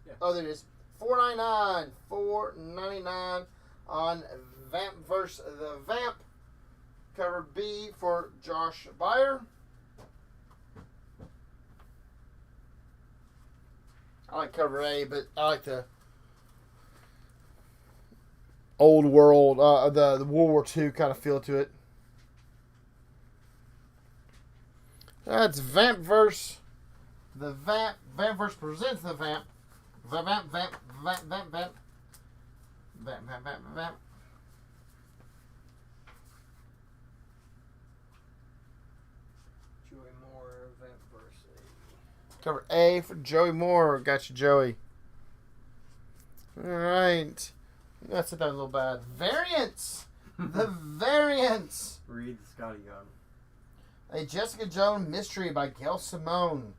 Yeah. Oh, there it is. $4.99. $4.99 on Vampverse The Vamp. Cover B for Josh Byer. I like cover A, but I like the old world, the World War II kind of feel to it. That's Vampverse. The Vamp. Vampverse presents The Vamp. Vamp. Joey Moore, Vampverse. Cover A for Joey Moore. Got you, Joey. Alright. That's not a little bad. Variants! The Variants! Read the Scotty Gun. A Jessica Jones mystery by Gail Simone.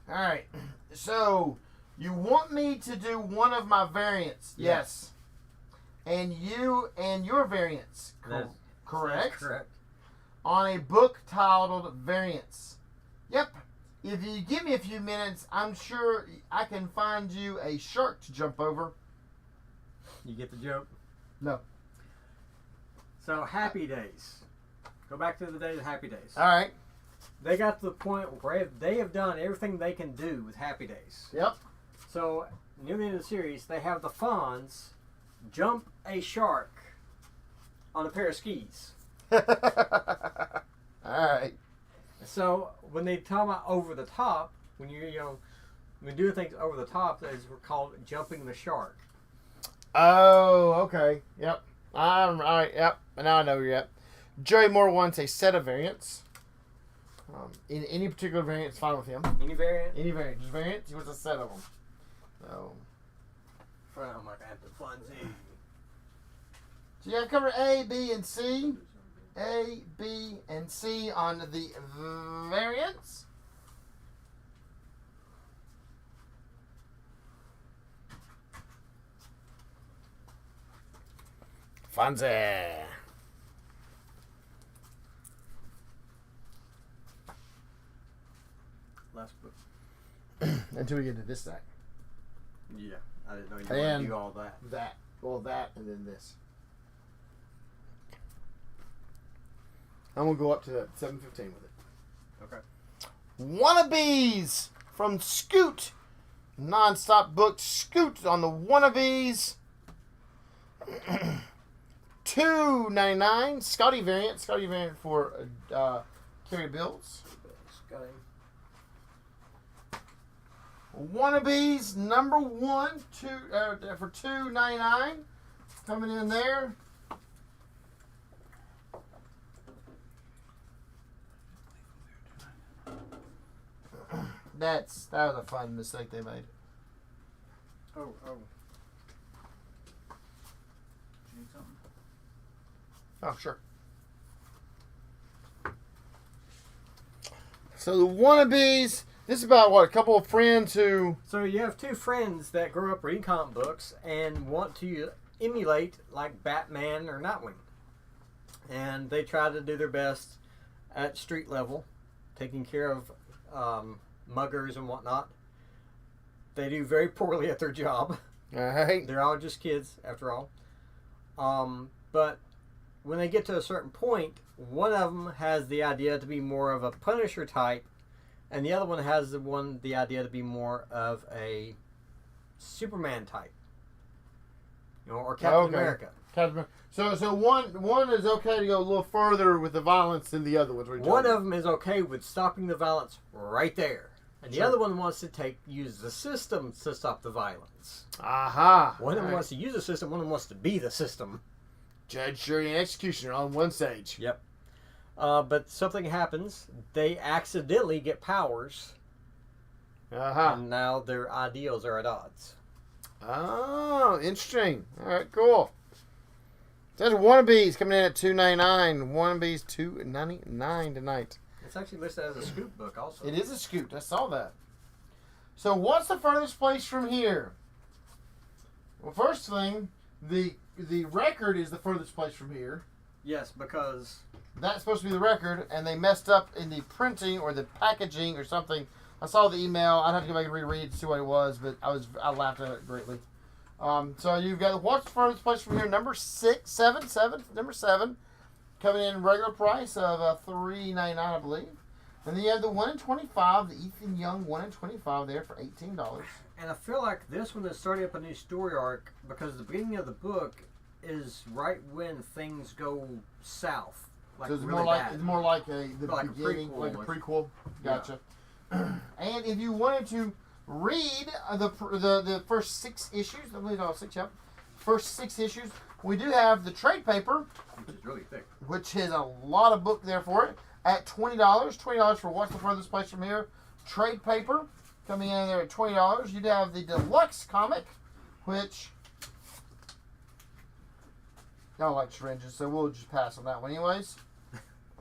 Alright. So, you want me to do one of my variants? Yes. And you and your variants. Correct? Correct. On a book titled Variants. Yep. If you give me a few minutes, I'm sure I can find you a shark to jump over. You get the joke? No. So, Happy Days. Go back to the days of Happy Days. All right. They got to the point where they have done everything they can do with Happy Days. Yep. So, near the end of the series, they have the Fonz jump a shark on a pair of skis. All right. So, when they talk about over the top, when when doing things over the top, that's called jumping the shark. Oh, okay. Yep. All right. Yep. Now I know where you're at. Joey Moore wants a set of variants. In any particular variant, it's fine with him. Any variant? Any variant. Just variants, he wants a set of them. So. From my Phantom Fonzie. So you got to cover A, B, and C. A, B, and C on the variants. Fonzie. Last book. Until we get to this side. Yeah, I didn't know you wanted to do all that. That. Well, that, and then this. I'm going to go up to 715 with it. Okay. Wannabes from Scoot. Non-stop book. Scoot on the Wannabes. $2.99. Scotty variant. Scotty variant for Carrie Bills. Got him. Wannabes number 1 for $2.99. Coming in there. That was a fun mistake they made. Oh. You need something? Oh, sure. So the Wannabes, this is about what, a couple of friends who... So you have two friends that grew up reading comic books and want to emulate like Batman or Nightwing. And they try to do their best at street level, taking care of muggers and whatnot. They do very poorly at their job. Alright. They're all just kids, after all. But when they get to a certain point, one of them has the idea to be more of a Punisher type, and the other one has the idea to be more of a Superman type, or Captain America. So one is okay to go a little further with the violence than the other ones. One of them is okay with stopping the violence right there, and the other one wants to use the system to stop the violence. Aha! One of them wants to use the system. One of them wants to be the system. Judge, jury, and executioner on one stage. Yep. But something happens. They accidentally get powers. And now their ideals are at odds. Oh, interesting. All right, cool. There's Wannabes coming in at $2.99. Wannabes $2.99 tonight. It's actually listed as a scoop book also. It is a scoop. I saw that. So what's the furthest place from here? Well, first thing, the record is the furthest place from here. Yes, because that's supposed to be the record, and they messed up in the printing or the packaging or something. I saw the email. I'd have to go back and reread to see what it was, but I laughed at it greatly. So you've got what's the furthest place from here? Number 7, coming in regular price of $3.99, I believe. And then you have the 1 in 25, the Ethan Young 1 in 25 there for $18. And I feel like this one is starting up a new story arc because the beginning of the book is right when things go south. Like so it's really more like the beginning, like a prequel. Gotcha. Yeah. And if you wanted to read the first 6 issues, I believe all 6 chapters. First 6 issues, we do have the trade paper, which is really thick, which is a lot of book there for it, at $20. $20 for what's the furthest place from here. Trade paper coming in there at $20. You'd have the deluxe comic, which I don't like syringes, so we'll just pass on that one anyways.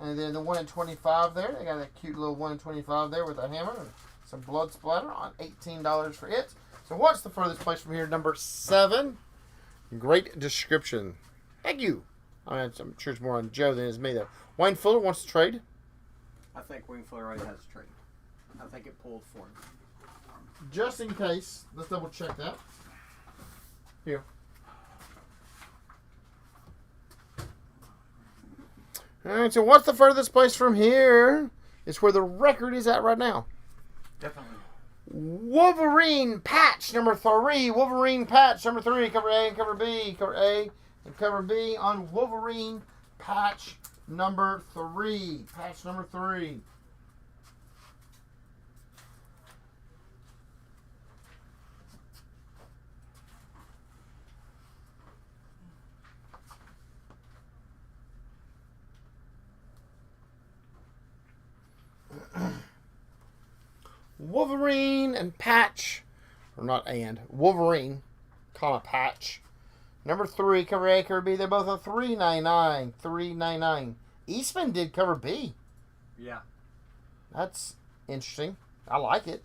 And then the 1 in 25 there. They got a cute little 1 in 25 there with a hammer and some blood splatter on $18 for it. So what's the furthest place from here? Number 7. Great description. Thank you. I'm sure it's more on Joe than it's me, though. Wayne Fuller wants to trade. I think Wayne Fuller already has a trade. I think it pulled for him. Just in case, let's double check that. Here. Alright, so what's the furthest place from here? It's where the record is at right now. Definitely. Wolverine patch number 3. Wolverine patch number 3. Cover A and cover B. Cover A and cover B on Wolverine patch number 3. Patch number 3. Wolverine and patch, or not and, Wolverine, comma patch, Number 3, cover A, cover B. They're both a $3.99. $3.99. Eastman did cover B. Yeah. That's interesting. I like it.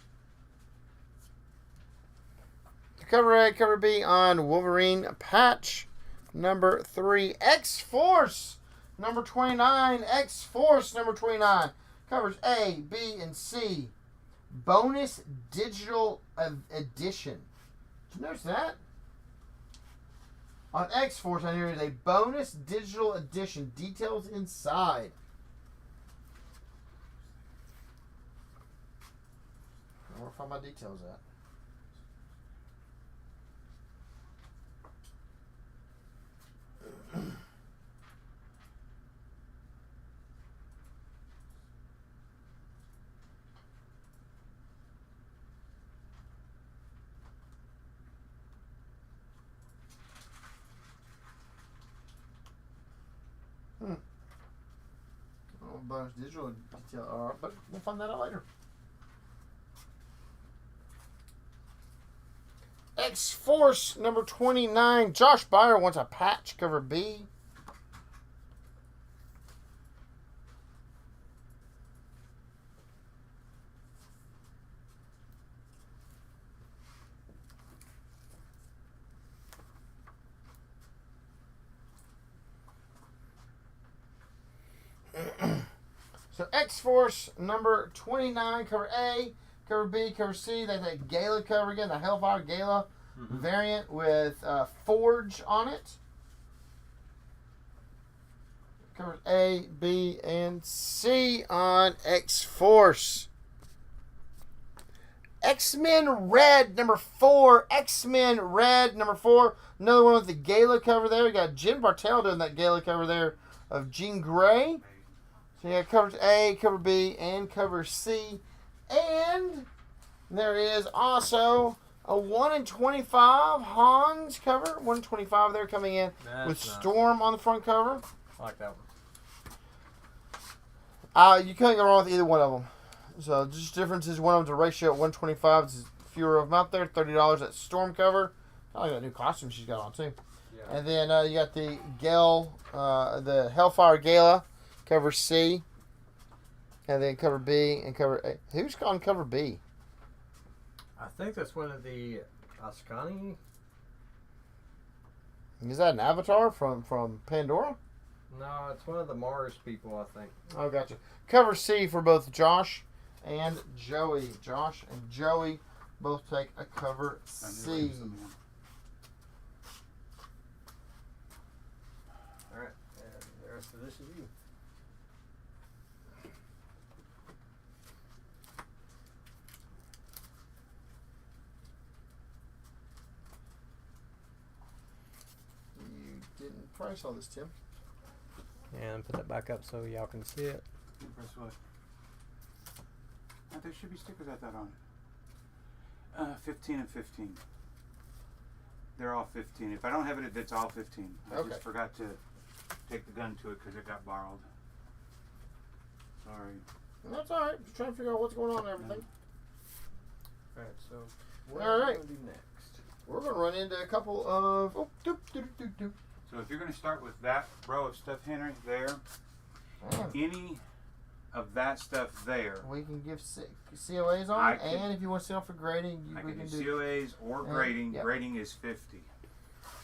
Cover A, cover B on Wolverine patch number 3. X-Force number 29. X-Force number 29. Covers A, B, and C. Bonus digital edition. Did you notice that? On X-Force, I hear is a bonus digital edition. Details inside. I want to find my details at. Oh, bonus digital detail. But we'll find that out later. X-Force number 29. Josh Byer wants a patch cover B. So X-Force number 29, cover A, cover B, cover C. That's a Gala cover again, the Hellfire Gala variant with Forge on it. Covers A, B, and C on X-Force. X-Men Red number 4. X-Men Red number 4. Another one with the Gala cover there. We got Jen Bartel doing that Gala cover there of Jean Grey. So you got covers A, cover B, and cover C. And there is also a 1 in 25 Hans cover. 1 in 25 there coming in with Storm on the front cover. I like that one. You couldn't go wrong with either one of them. So just difference is one of them's a ratio at 125. There's fewer of them out there. $30 that Storm cover. I like that new costume she's got on too. Yeah. And then you got the the Hellfire Gala. Cover C, and then cover B, and cover A. Who's on cover B? I think that's one of the Ascani. Is that an avatar from Pandora? No, it's one of the Mars people, I think. Oh, gotcha. Cover C for both Josh and Joey. Josh and Joey both take a cover C. All right, and the rest of this is you. Didn't price all this, Tim. And put that back up so y'all can see it. Press what? There should be stickers I thought on. 15 and 15. They're all 15. If I don't have it, it's all 15. I just forgot to take the gun to it because it got borrowed. Sorry. That's all right. Just trying to figure out what's going on and everything. All right, so what all right. are we going to do next? We're going to run into a couple of... So if you're going to start with that row of stuff, Henry, there, any of that stuff there, we can give COAs on, and if you want to sell for grading, we can do COAs or grading. Yep. Grading is 50.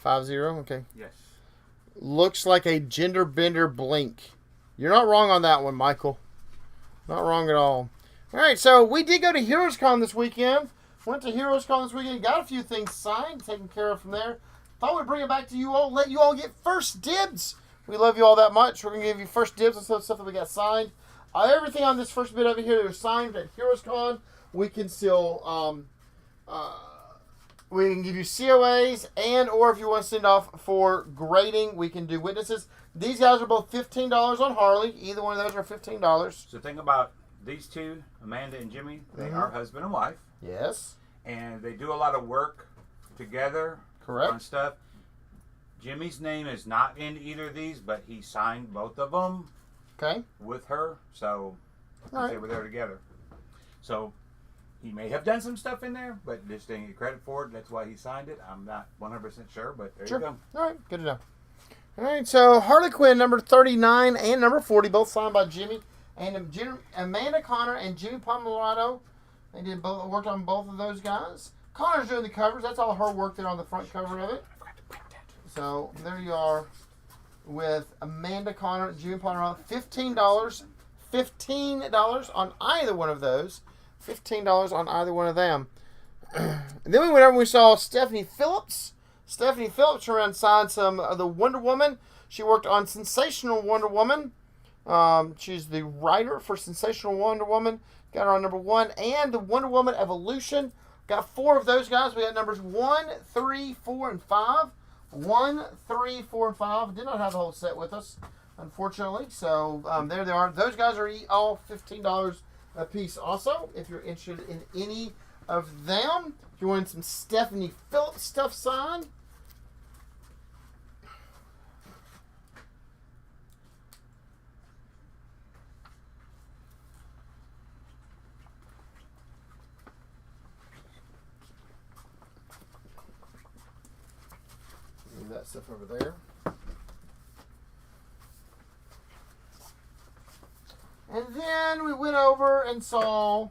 50, okay. Yes. Looks like a gender bender blink. You're not wrong on that one, Michael. Not wrong at all. All right, so we did go to Heroes Con this weekend. Went to Heroes Con this weekend. Got a few things signed, taken care of from there. Thought we'd bring it back to you all, let you all get first dibs. We love you all that much. We're going to give you first dibs on some stuff that we got signed. Everything on this first bit over here that was signed at Heroes Con, we can still, we can give you COAs, and or if you want to send off for grading, we can do witnesses. These guys are both $15 on Harley. Either one of those are $15. So think about these two, Amanda and Jimmy. They are husband and wife. Yes. And they do a lot of work together. Correct. On stuff. Jimmy's name is not in either of these, but he signed both of them. Okay. With her, so they were there together. So He may have done some stuff in there, but just didn't get credit for it. That's why he signed it. I'm not 100% sure, but there you go. All right, good to know. All right, so Harley Quinn number 39 and number 40, both signed by Jimmy and Amanda Connor and Jimmy Pomerado. They worked on both of those guys. Connor's doing the covers. That's all her work there on the front cover of it. So there you are with Amanda Connor, Jimmy Pomerado. $15 on either one of those. $15 on either one of them. And then we went over and we saw Stephanie Phillips. Stephanie Phillips around signed some of the Wonder Woman. She worked on Sensational Wonder Woman. She's the writer for Sensational Wonder Woman. Got her on number 1. And the Wonder Woman Evolution. Got 4 of those guys. We got numbers 1, 3, 4, and 5. 1, 3, 4, and 5. Did not have the whole set with us, unfortunately. So there they are. Those guys are all $15 a piece also, if you're interested in any of them. If you want some Stephanie Phillips stuff signed. Move that stuff over there. And then we went over and saw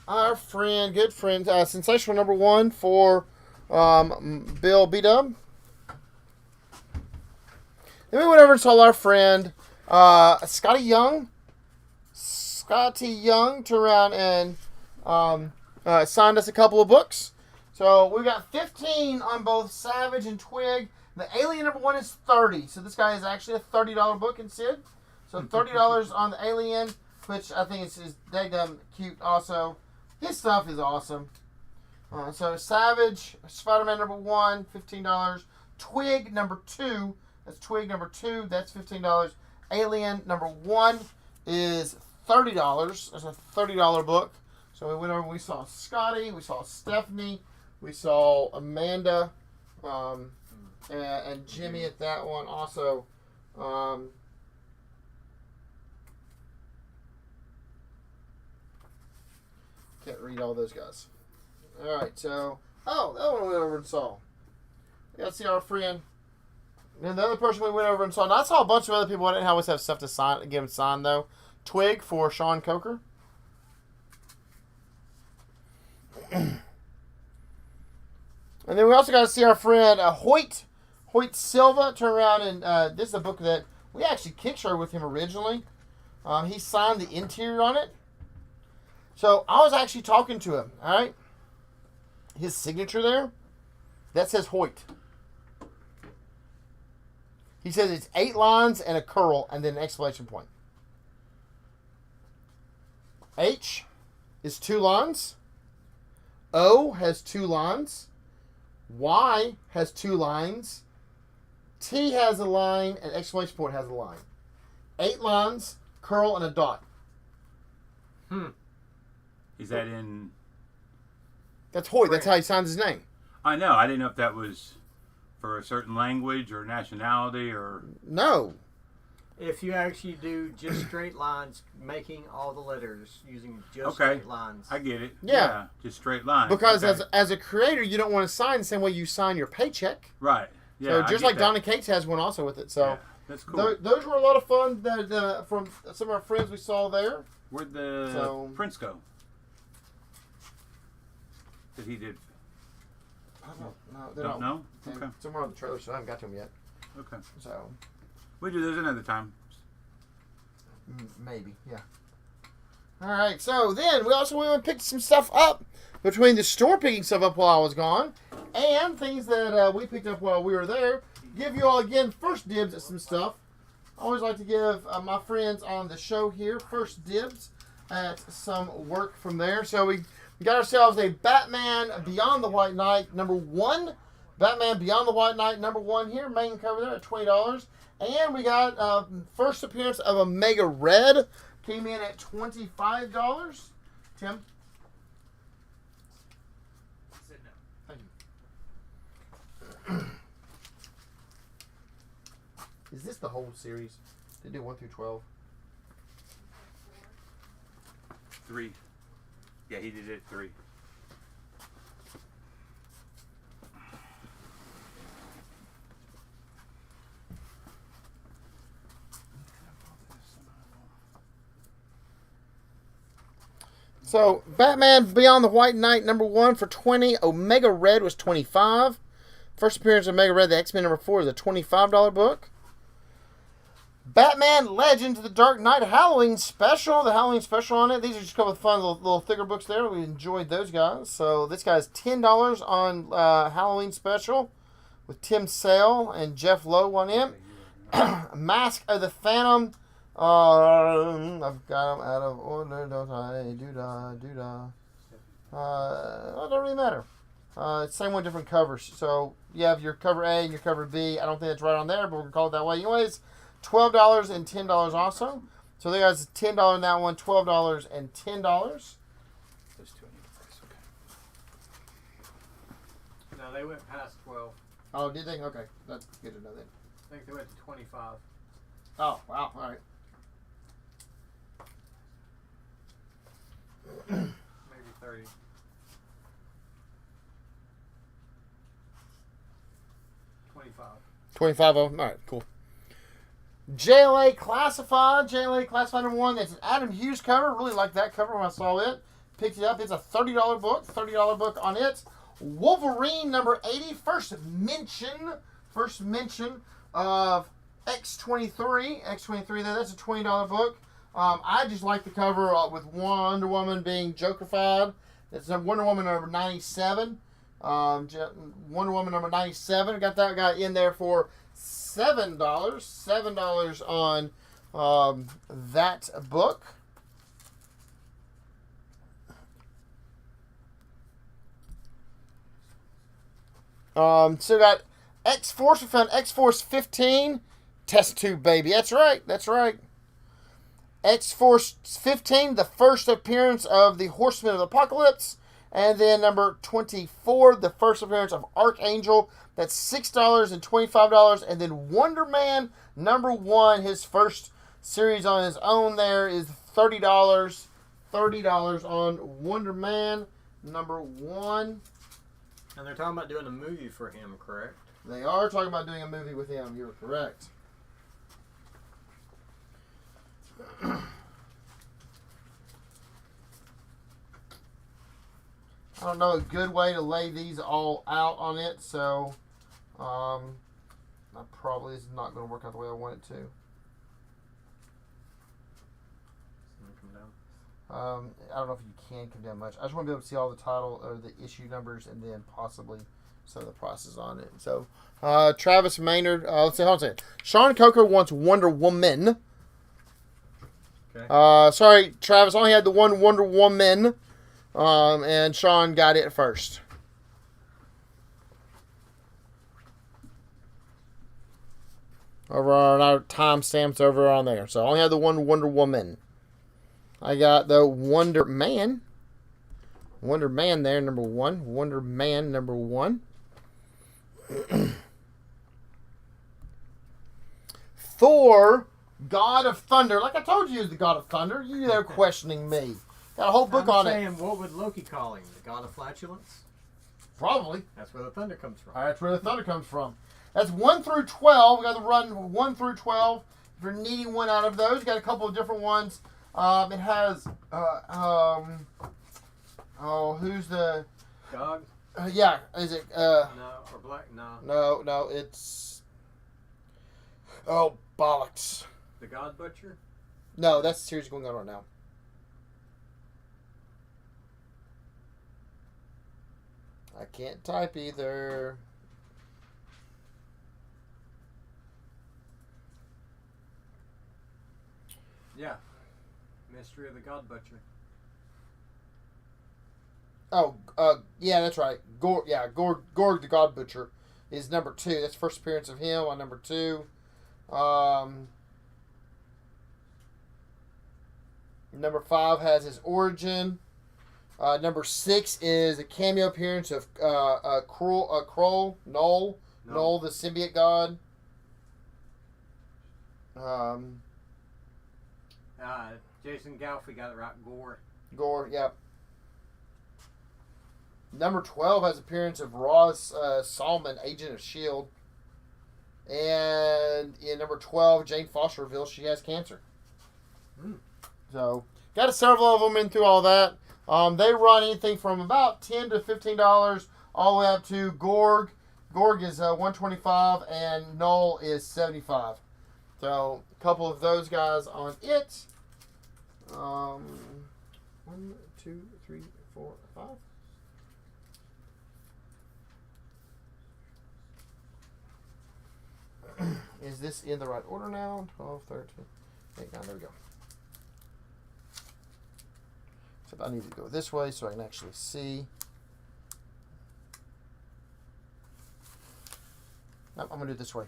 our good friend, Sensational number 1 for Bill B-Dub. Then we went over and saw our friend, Scotty Young. Scotty Young turned around and signed us a couple of books. So we got 15 on both Savage and Twig. The Alien number 1 is 30. So this guy is actually a $30 book in Sid. So $30 on the Alien, which I think is daggum cute also. His stuff is awesome. So Savage, Spider-Man number 1, $15. Twig number 2, that's Twig number 2, that's $15. Alien number 1 is $30. That's a $30 book. So we went over and we saw Scotty, we saw Stephanie, we saw Amanda, and Jimmy at that one also. Can't read all those guys. All right, so that one we went over and saw. We got to see our friend. And the other person we went over and saw. Now I saw a bunch of other people. I didn't always have stuff to sign, give them signed though. Twig for Sean Coker. And then we also got to see our friend Hoyt Silva turn around and this is a book that we actually kickstarted with him originally. He signed the interior on it. So I was actually talking to him, all right? His signature there, that says Hoyt. He says it's 8 lines and a curl and then an exclamation point. H is 2 lines. O has 2 lines. Y has 2 lines. T has a line and exclamation point has a line. 8 lines, curl, and a dot. Is that in... That's Hoyt. That's how he signs his name. I know. I didn't know if that was for a certain language or nationality or... No. If you actually do just straight lines, making all the letters using just straight lines. I get it. Yeah. Just straight lines. Because as a creator, you don't want to sign the same way you sign your paycheck. Right. Yeah, so just like Donna Cates has one also with it. So yeah, that's cool. Those were a lot of fun that, from some of our friends we saw there. Where'd the prints go? That he did. I don't know. Don't know? Okay. Somewhere on the trailer, so I haven't got to them yet. Okay. So we do those another time. Maybe, yeah. All right. So then we also went and picked some stuff up between the store picking stuff up while I was gone and things that we picked up while we were there. Give you all again first dibs at some stuff. I always like to give my friends on the show here first dibs at some work from there. So we got ourselves a Batman Beyond the White Knight number 1. Batman Beyond the White Knight number 1 here. Main cover there at $20. And we got first appearance of Omega Red. Came in at $25. Tim? Thank you. Is this the whole series? They do 1 through 12? 3. Yeah, he did it at 3. So, Batman Beyond the White Knight, number 1 for 20. Omega Red was 25. First appearance of Omega Red, the X-Men number 4 is a $25 book. Batman Legends of the Dark Knight Halloween Special. The Halloween Special on it. These are just a couple of fun little thicker books there. We enjoyed those guys. So, this guy's $10 on Halloween Special with Tim Sale and Jeff Lowe on him. Mask of the Phantom. I've got them out of order, don't I? Doo-dah. It don't really matter. Same one, different covers. So you have your cover A and your cover B. I don't think that's right on there, but we're going to call it that way anyways. $12 and $10 also. So there guys, $10 on that one, $12 and $10. Those two I need to price. Okay. No, they went past 12. Oh, did they? Okay. That's good to know then. I think they went to 25. Oh, wow. All right. Maybe 30. $25 of them. All right, cool. JLA Classified number 1. That's an Adam Hughes cover. Really like that cover when I saw it. Picked it up. It's a $30 book. $30 book on it. Wolverine number 80. First mention of X-23. X-23 there. That's a $20 book. I just like the cover with Wonder Woman being Joker-fied. It's Wonder Woman number 97. Wonder Woman number 97. I got that guy in there for $7. $7 on that book. So got X-Force. We found X-Force 15. Test tube baby. That's right. X-Force 15, the first appearance of the Horsemen of the Apocalypse. And then number 24, the first appearance of Archangel. That's $6 and $25. And then Wonder Man number 1, his first series on his own there is $30. $30 on Wonder Man number 1. And they're talking about doing a movie for him, correct? They are talking about doing a movie with him. You're correct. I don't know a good way to lay these all out on it, so I probably is not going to work out the way I want it to. I don't know if you can come down much. I just want to be able to see all the title or the issue numbers and then possibly some of the prices on it. So Travis Maynard, let's see, hold on a second. Sean Coker wants Wonder Woman. Okay. Sorry, Travis only had the one Wonder Woman. And Sean got it first. Over on our timestamps over on there. So I only had the one Wonder Woman. I got the Wonder Man. Wonder Man there, number 1. Wonder Man, number 1. Thor, God of Thunder. Like I told you, he was the God of Thunder. You there questioning me. Got a whole book on it. What would Loki call him? The God of Flatulence? Probably. That's where the thunder comes from. All right, that's where the thunder comes from. That's 1 through 12. We got to run 1 through 12. If you're needing one out of those, you got a couple of different ones. It has, who's the... Gog? Yeah, is it, No, or Black? No. No, it's... Oh, bollocks. The God Butcher? No, that's the series going on right now. I can't type either. Yeah. Mystery of the God Butcher. Oh, yeah, that's right. Gorg the God Butcher is number 2. That's the first appearance of him on number 2. Number 5 has his origin. Number 6 is a cameo appearance of Krull, Null, the symbiote god. Jason Galfy got it right. Gore. Yeah. Number 12 has appearance of Ross Salmon, Agent of S.H.I.E.L.D. And in number 12, Jane Foster reveals she has cancer. So, got several of them in through all that. They run anything from about $10 to $15 all the way up to Gorg. Gorg is $125 and Null is $75. So, a couple of those guys on it. 1, 2, 3, 4, 5. Is this in the right order now? 12, 13, 8, 9. There we go. Except I need to go this way so I can actually see. No, I'm going to do it this way.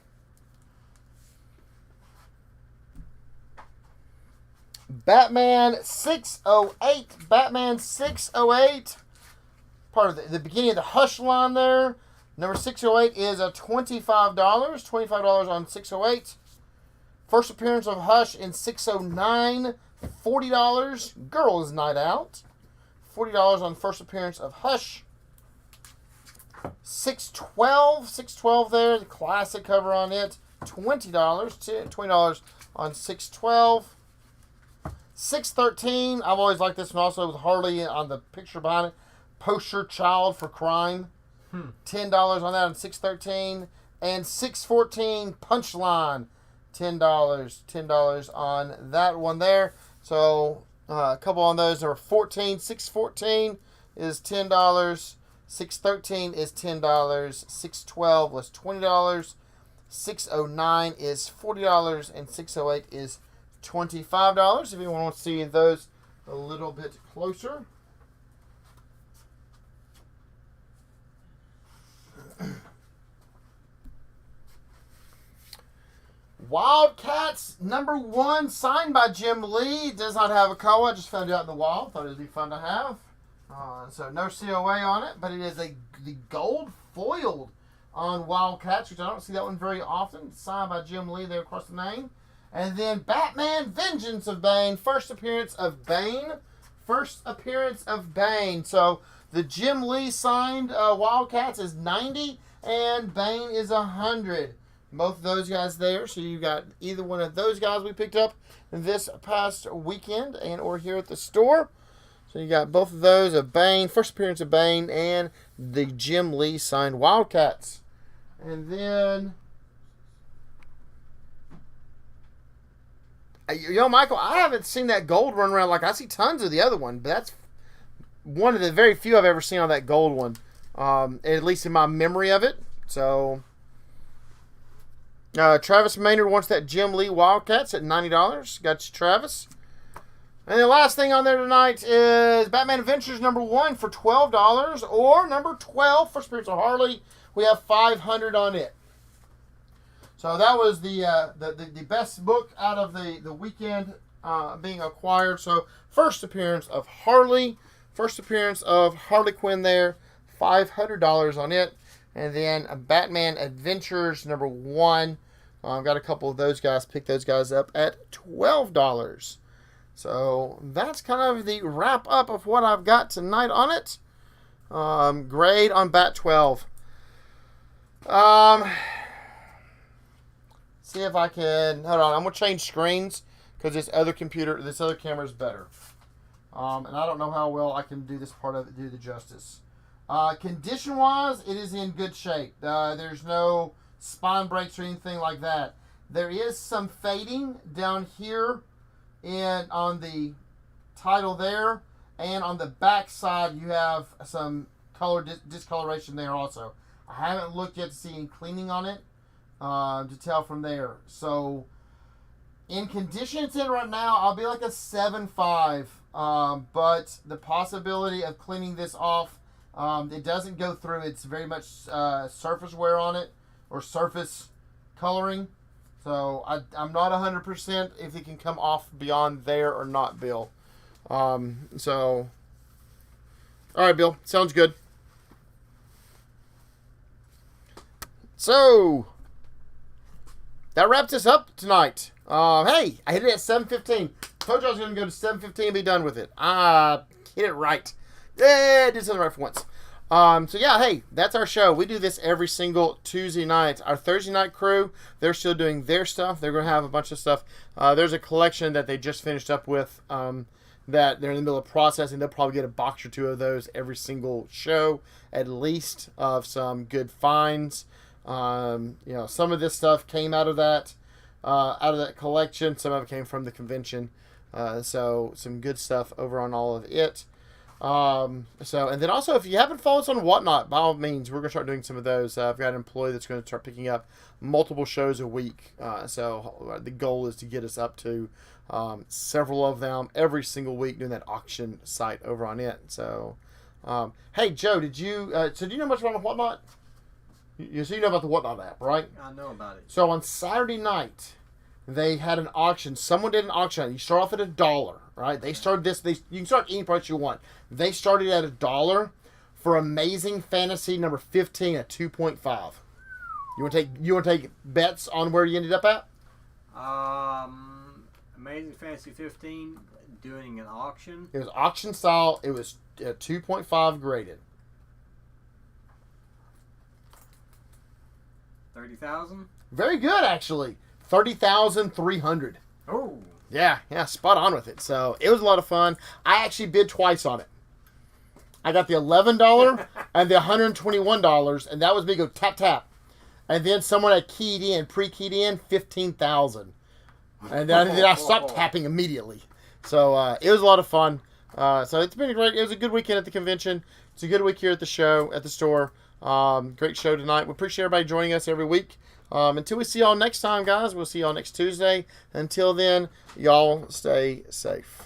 Batman 608. Batman 608. Part of the beginning of the Hush line there. Number 608 is a $25. $25 on 608. First appearance of Hush in 609. $40. Girls Night Out. $40 on first appearance of Hush. 612. 612 there. The classic cover on it. $20. $20 on 612. 613. I've always liked this one also with Harley on the picture behind it. Poster Child for Crime. $10 on that on 613. And 614 Punchline. $10. $10 on that one there. So a couple on those. Number 14. 614 is $10. 613 is $10. 612 was $20. 609 is $40. And 608 is $25. If anyone wants to see those a little bit closer. Wildcats number 1, signed by Jim Lee. Does not have a COA. I just found it out in the wild. Thought it would be fun to have. So no COA on it, but it is the gold foiled on Wildcats, which I don't see that one very often. Signed by Jim Lee there across the name. And then Batman Vengeance of Bane. First appearance of Bane. First appearance of Bane. So the Jim Lee signed Wildcats is $90 and Bane is $100. Both of those guys there. So you got either one of those guys we picked up this past weekend and or here at the store. So you got both of those of Bane. First appearance of Bane and the Jim Lee signed Wildcats. And then... Michael, I haven't seen that gold run around. Like, I see tons of the other one, but that's one of the very few I've ever seen on that gold one. At least in my memory of it. So, Travis Maynard wants that Jim Lee Wildcats at $90. Got you, Travis. And the last thing on there tonight is Batman Adventures number 1 for $12. Or number 12, First Appearance of Harley. We have $500 on it. So that was the best book out of the weekend being acquired. So first appearance of Harley. First appearance of Harley Quinn there. $500 on it. And then Batman Adventures number 1. I've got a couple of those guys. Pick those guys up at $12. So that's kind of the wrap up of what I've got tonight on it. Grade on Bat 12. See if I can. Hold on, I'm gonna change screens because this other camera is better. And I don't know how well I can do this part of it, do the justice. Condition wise, it is in good shape. There's no spine breaks or anything like that. There is some fading down here on the title there, and on the back side you have some color discoloration there also. I haven't looked yet to see any cleaning on it. To tell from there. So, in condition it's in right now, I'll be like a 7.5. But the possibility of cleaning this off, it doesn't go through. It's very much surface wear on it, or surface coloring. So, I'm not 100% if it can come off beyond there or not, Bill. So, alright, Bill. Sounds good. So... that wraps us up tonight. Hey, I hit it at 7:15. Told you I was going to go to 7:15 and be done with it. Hit it right. Yeah, I did something right for once. So yeah, hey, that's our show. We do this every single Tuesday night. Our Thursday night crew, they're still doing their stuff. They're going to have a bunch of stuff. There's a collection that they just finished up with that they're in the middle of processing. They'll probably get a box or two of those every single show, at least, of some good finds. Some of this stuff came out of that collection. Some of it came from the convention. So some good stuff over on all of it. And then also, if you haven't followed us on Whatnot, by all means, we're going to start doing some of those. I've got an employee that's going to start picking up multiple shows a week. So the goal is to get us up to several of them every single week, doing that auction site over on it. So, hey, Joe, do you know much about Whatnot? You know about the Whatnot app, right? I know about it. So on Saturday night, they had an auction. Someone did an auction. You start off at $1, right? They started this. You can start any price you want. They started at $1 for Amazing Fantasy number 15 at 2.5. You want to take bets on where you ended up at? Amazing Fantasy 15 doing an auction. It was auction style. It was 2.5 graded. 30,000. Very good, actually. 30,300. Oh. Yeah, spot on with it. So it was a lot of fun. I actually bid twice on it. I got the $11 and the $121, and that was me go tap tap, and then someone had pre-keyed in 15,000, and then I stopped tapping immediately. So it was a lot of fun. So it's been great. It was a good weekend at the convention. It's a good week here at the show at the store. Great show tonight. We appreciate everybody joining us every week. Until we see y'all next time, guys, we'll see y'all next Tuesday. Until then, y'all stay safe.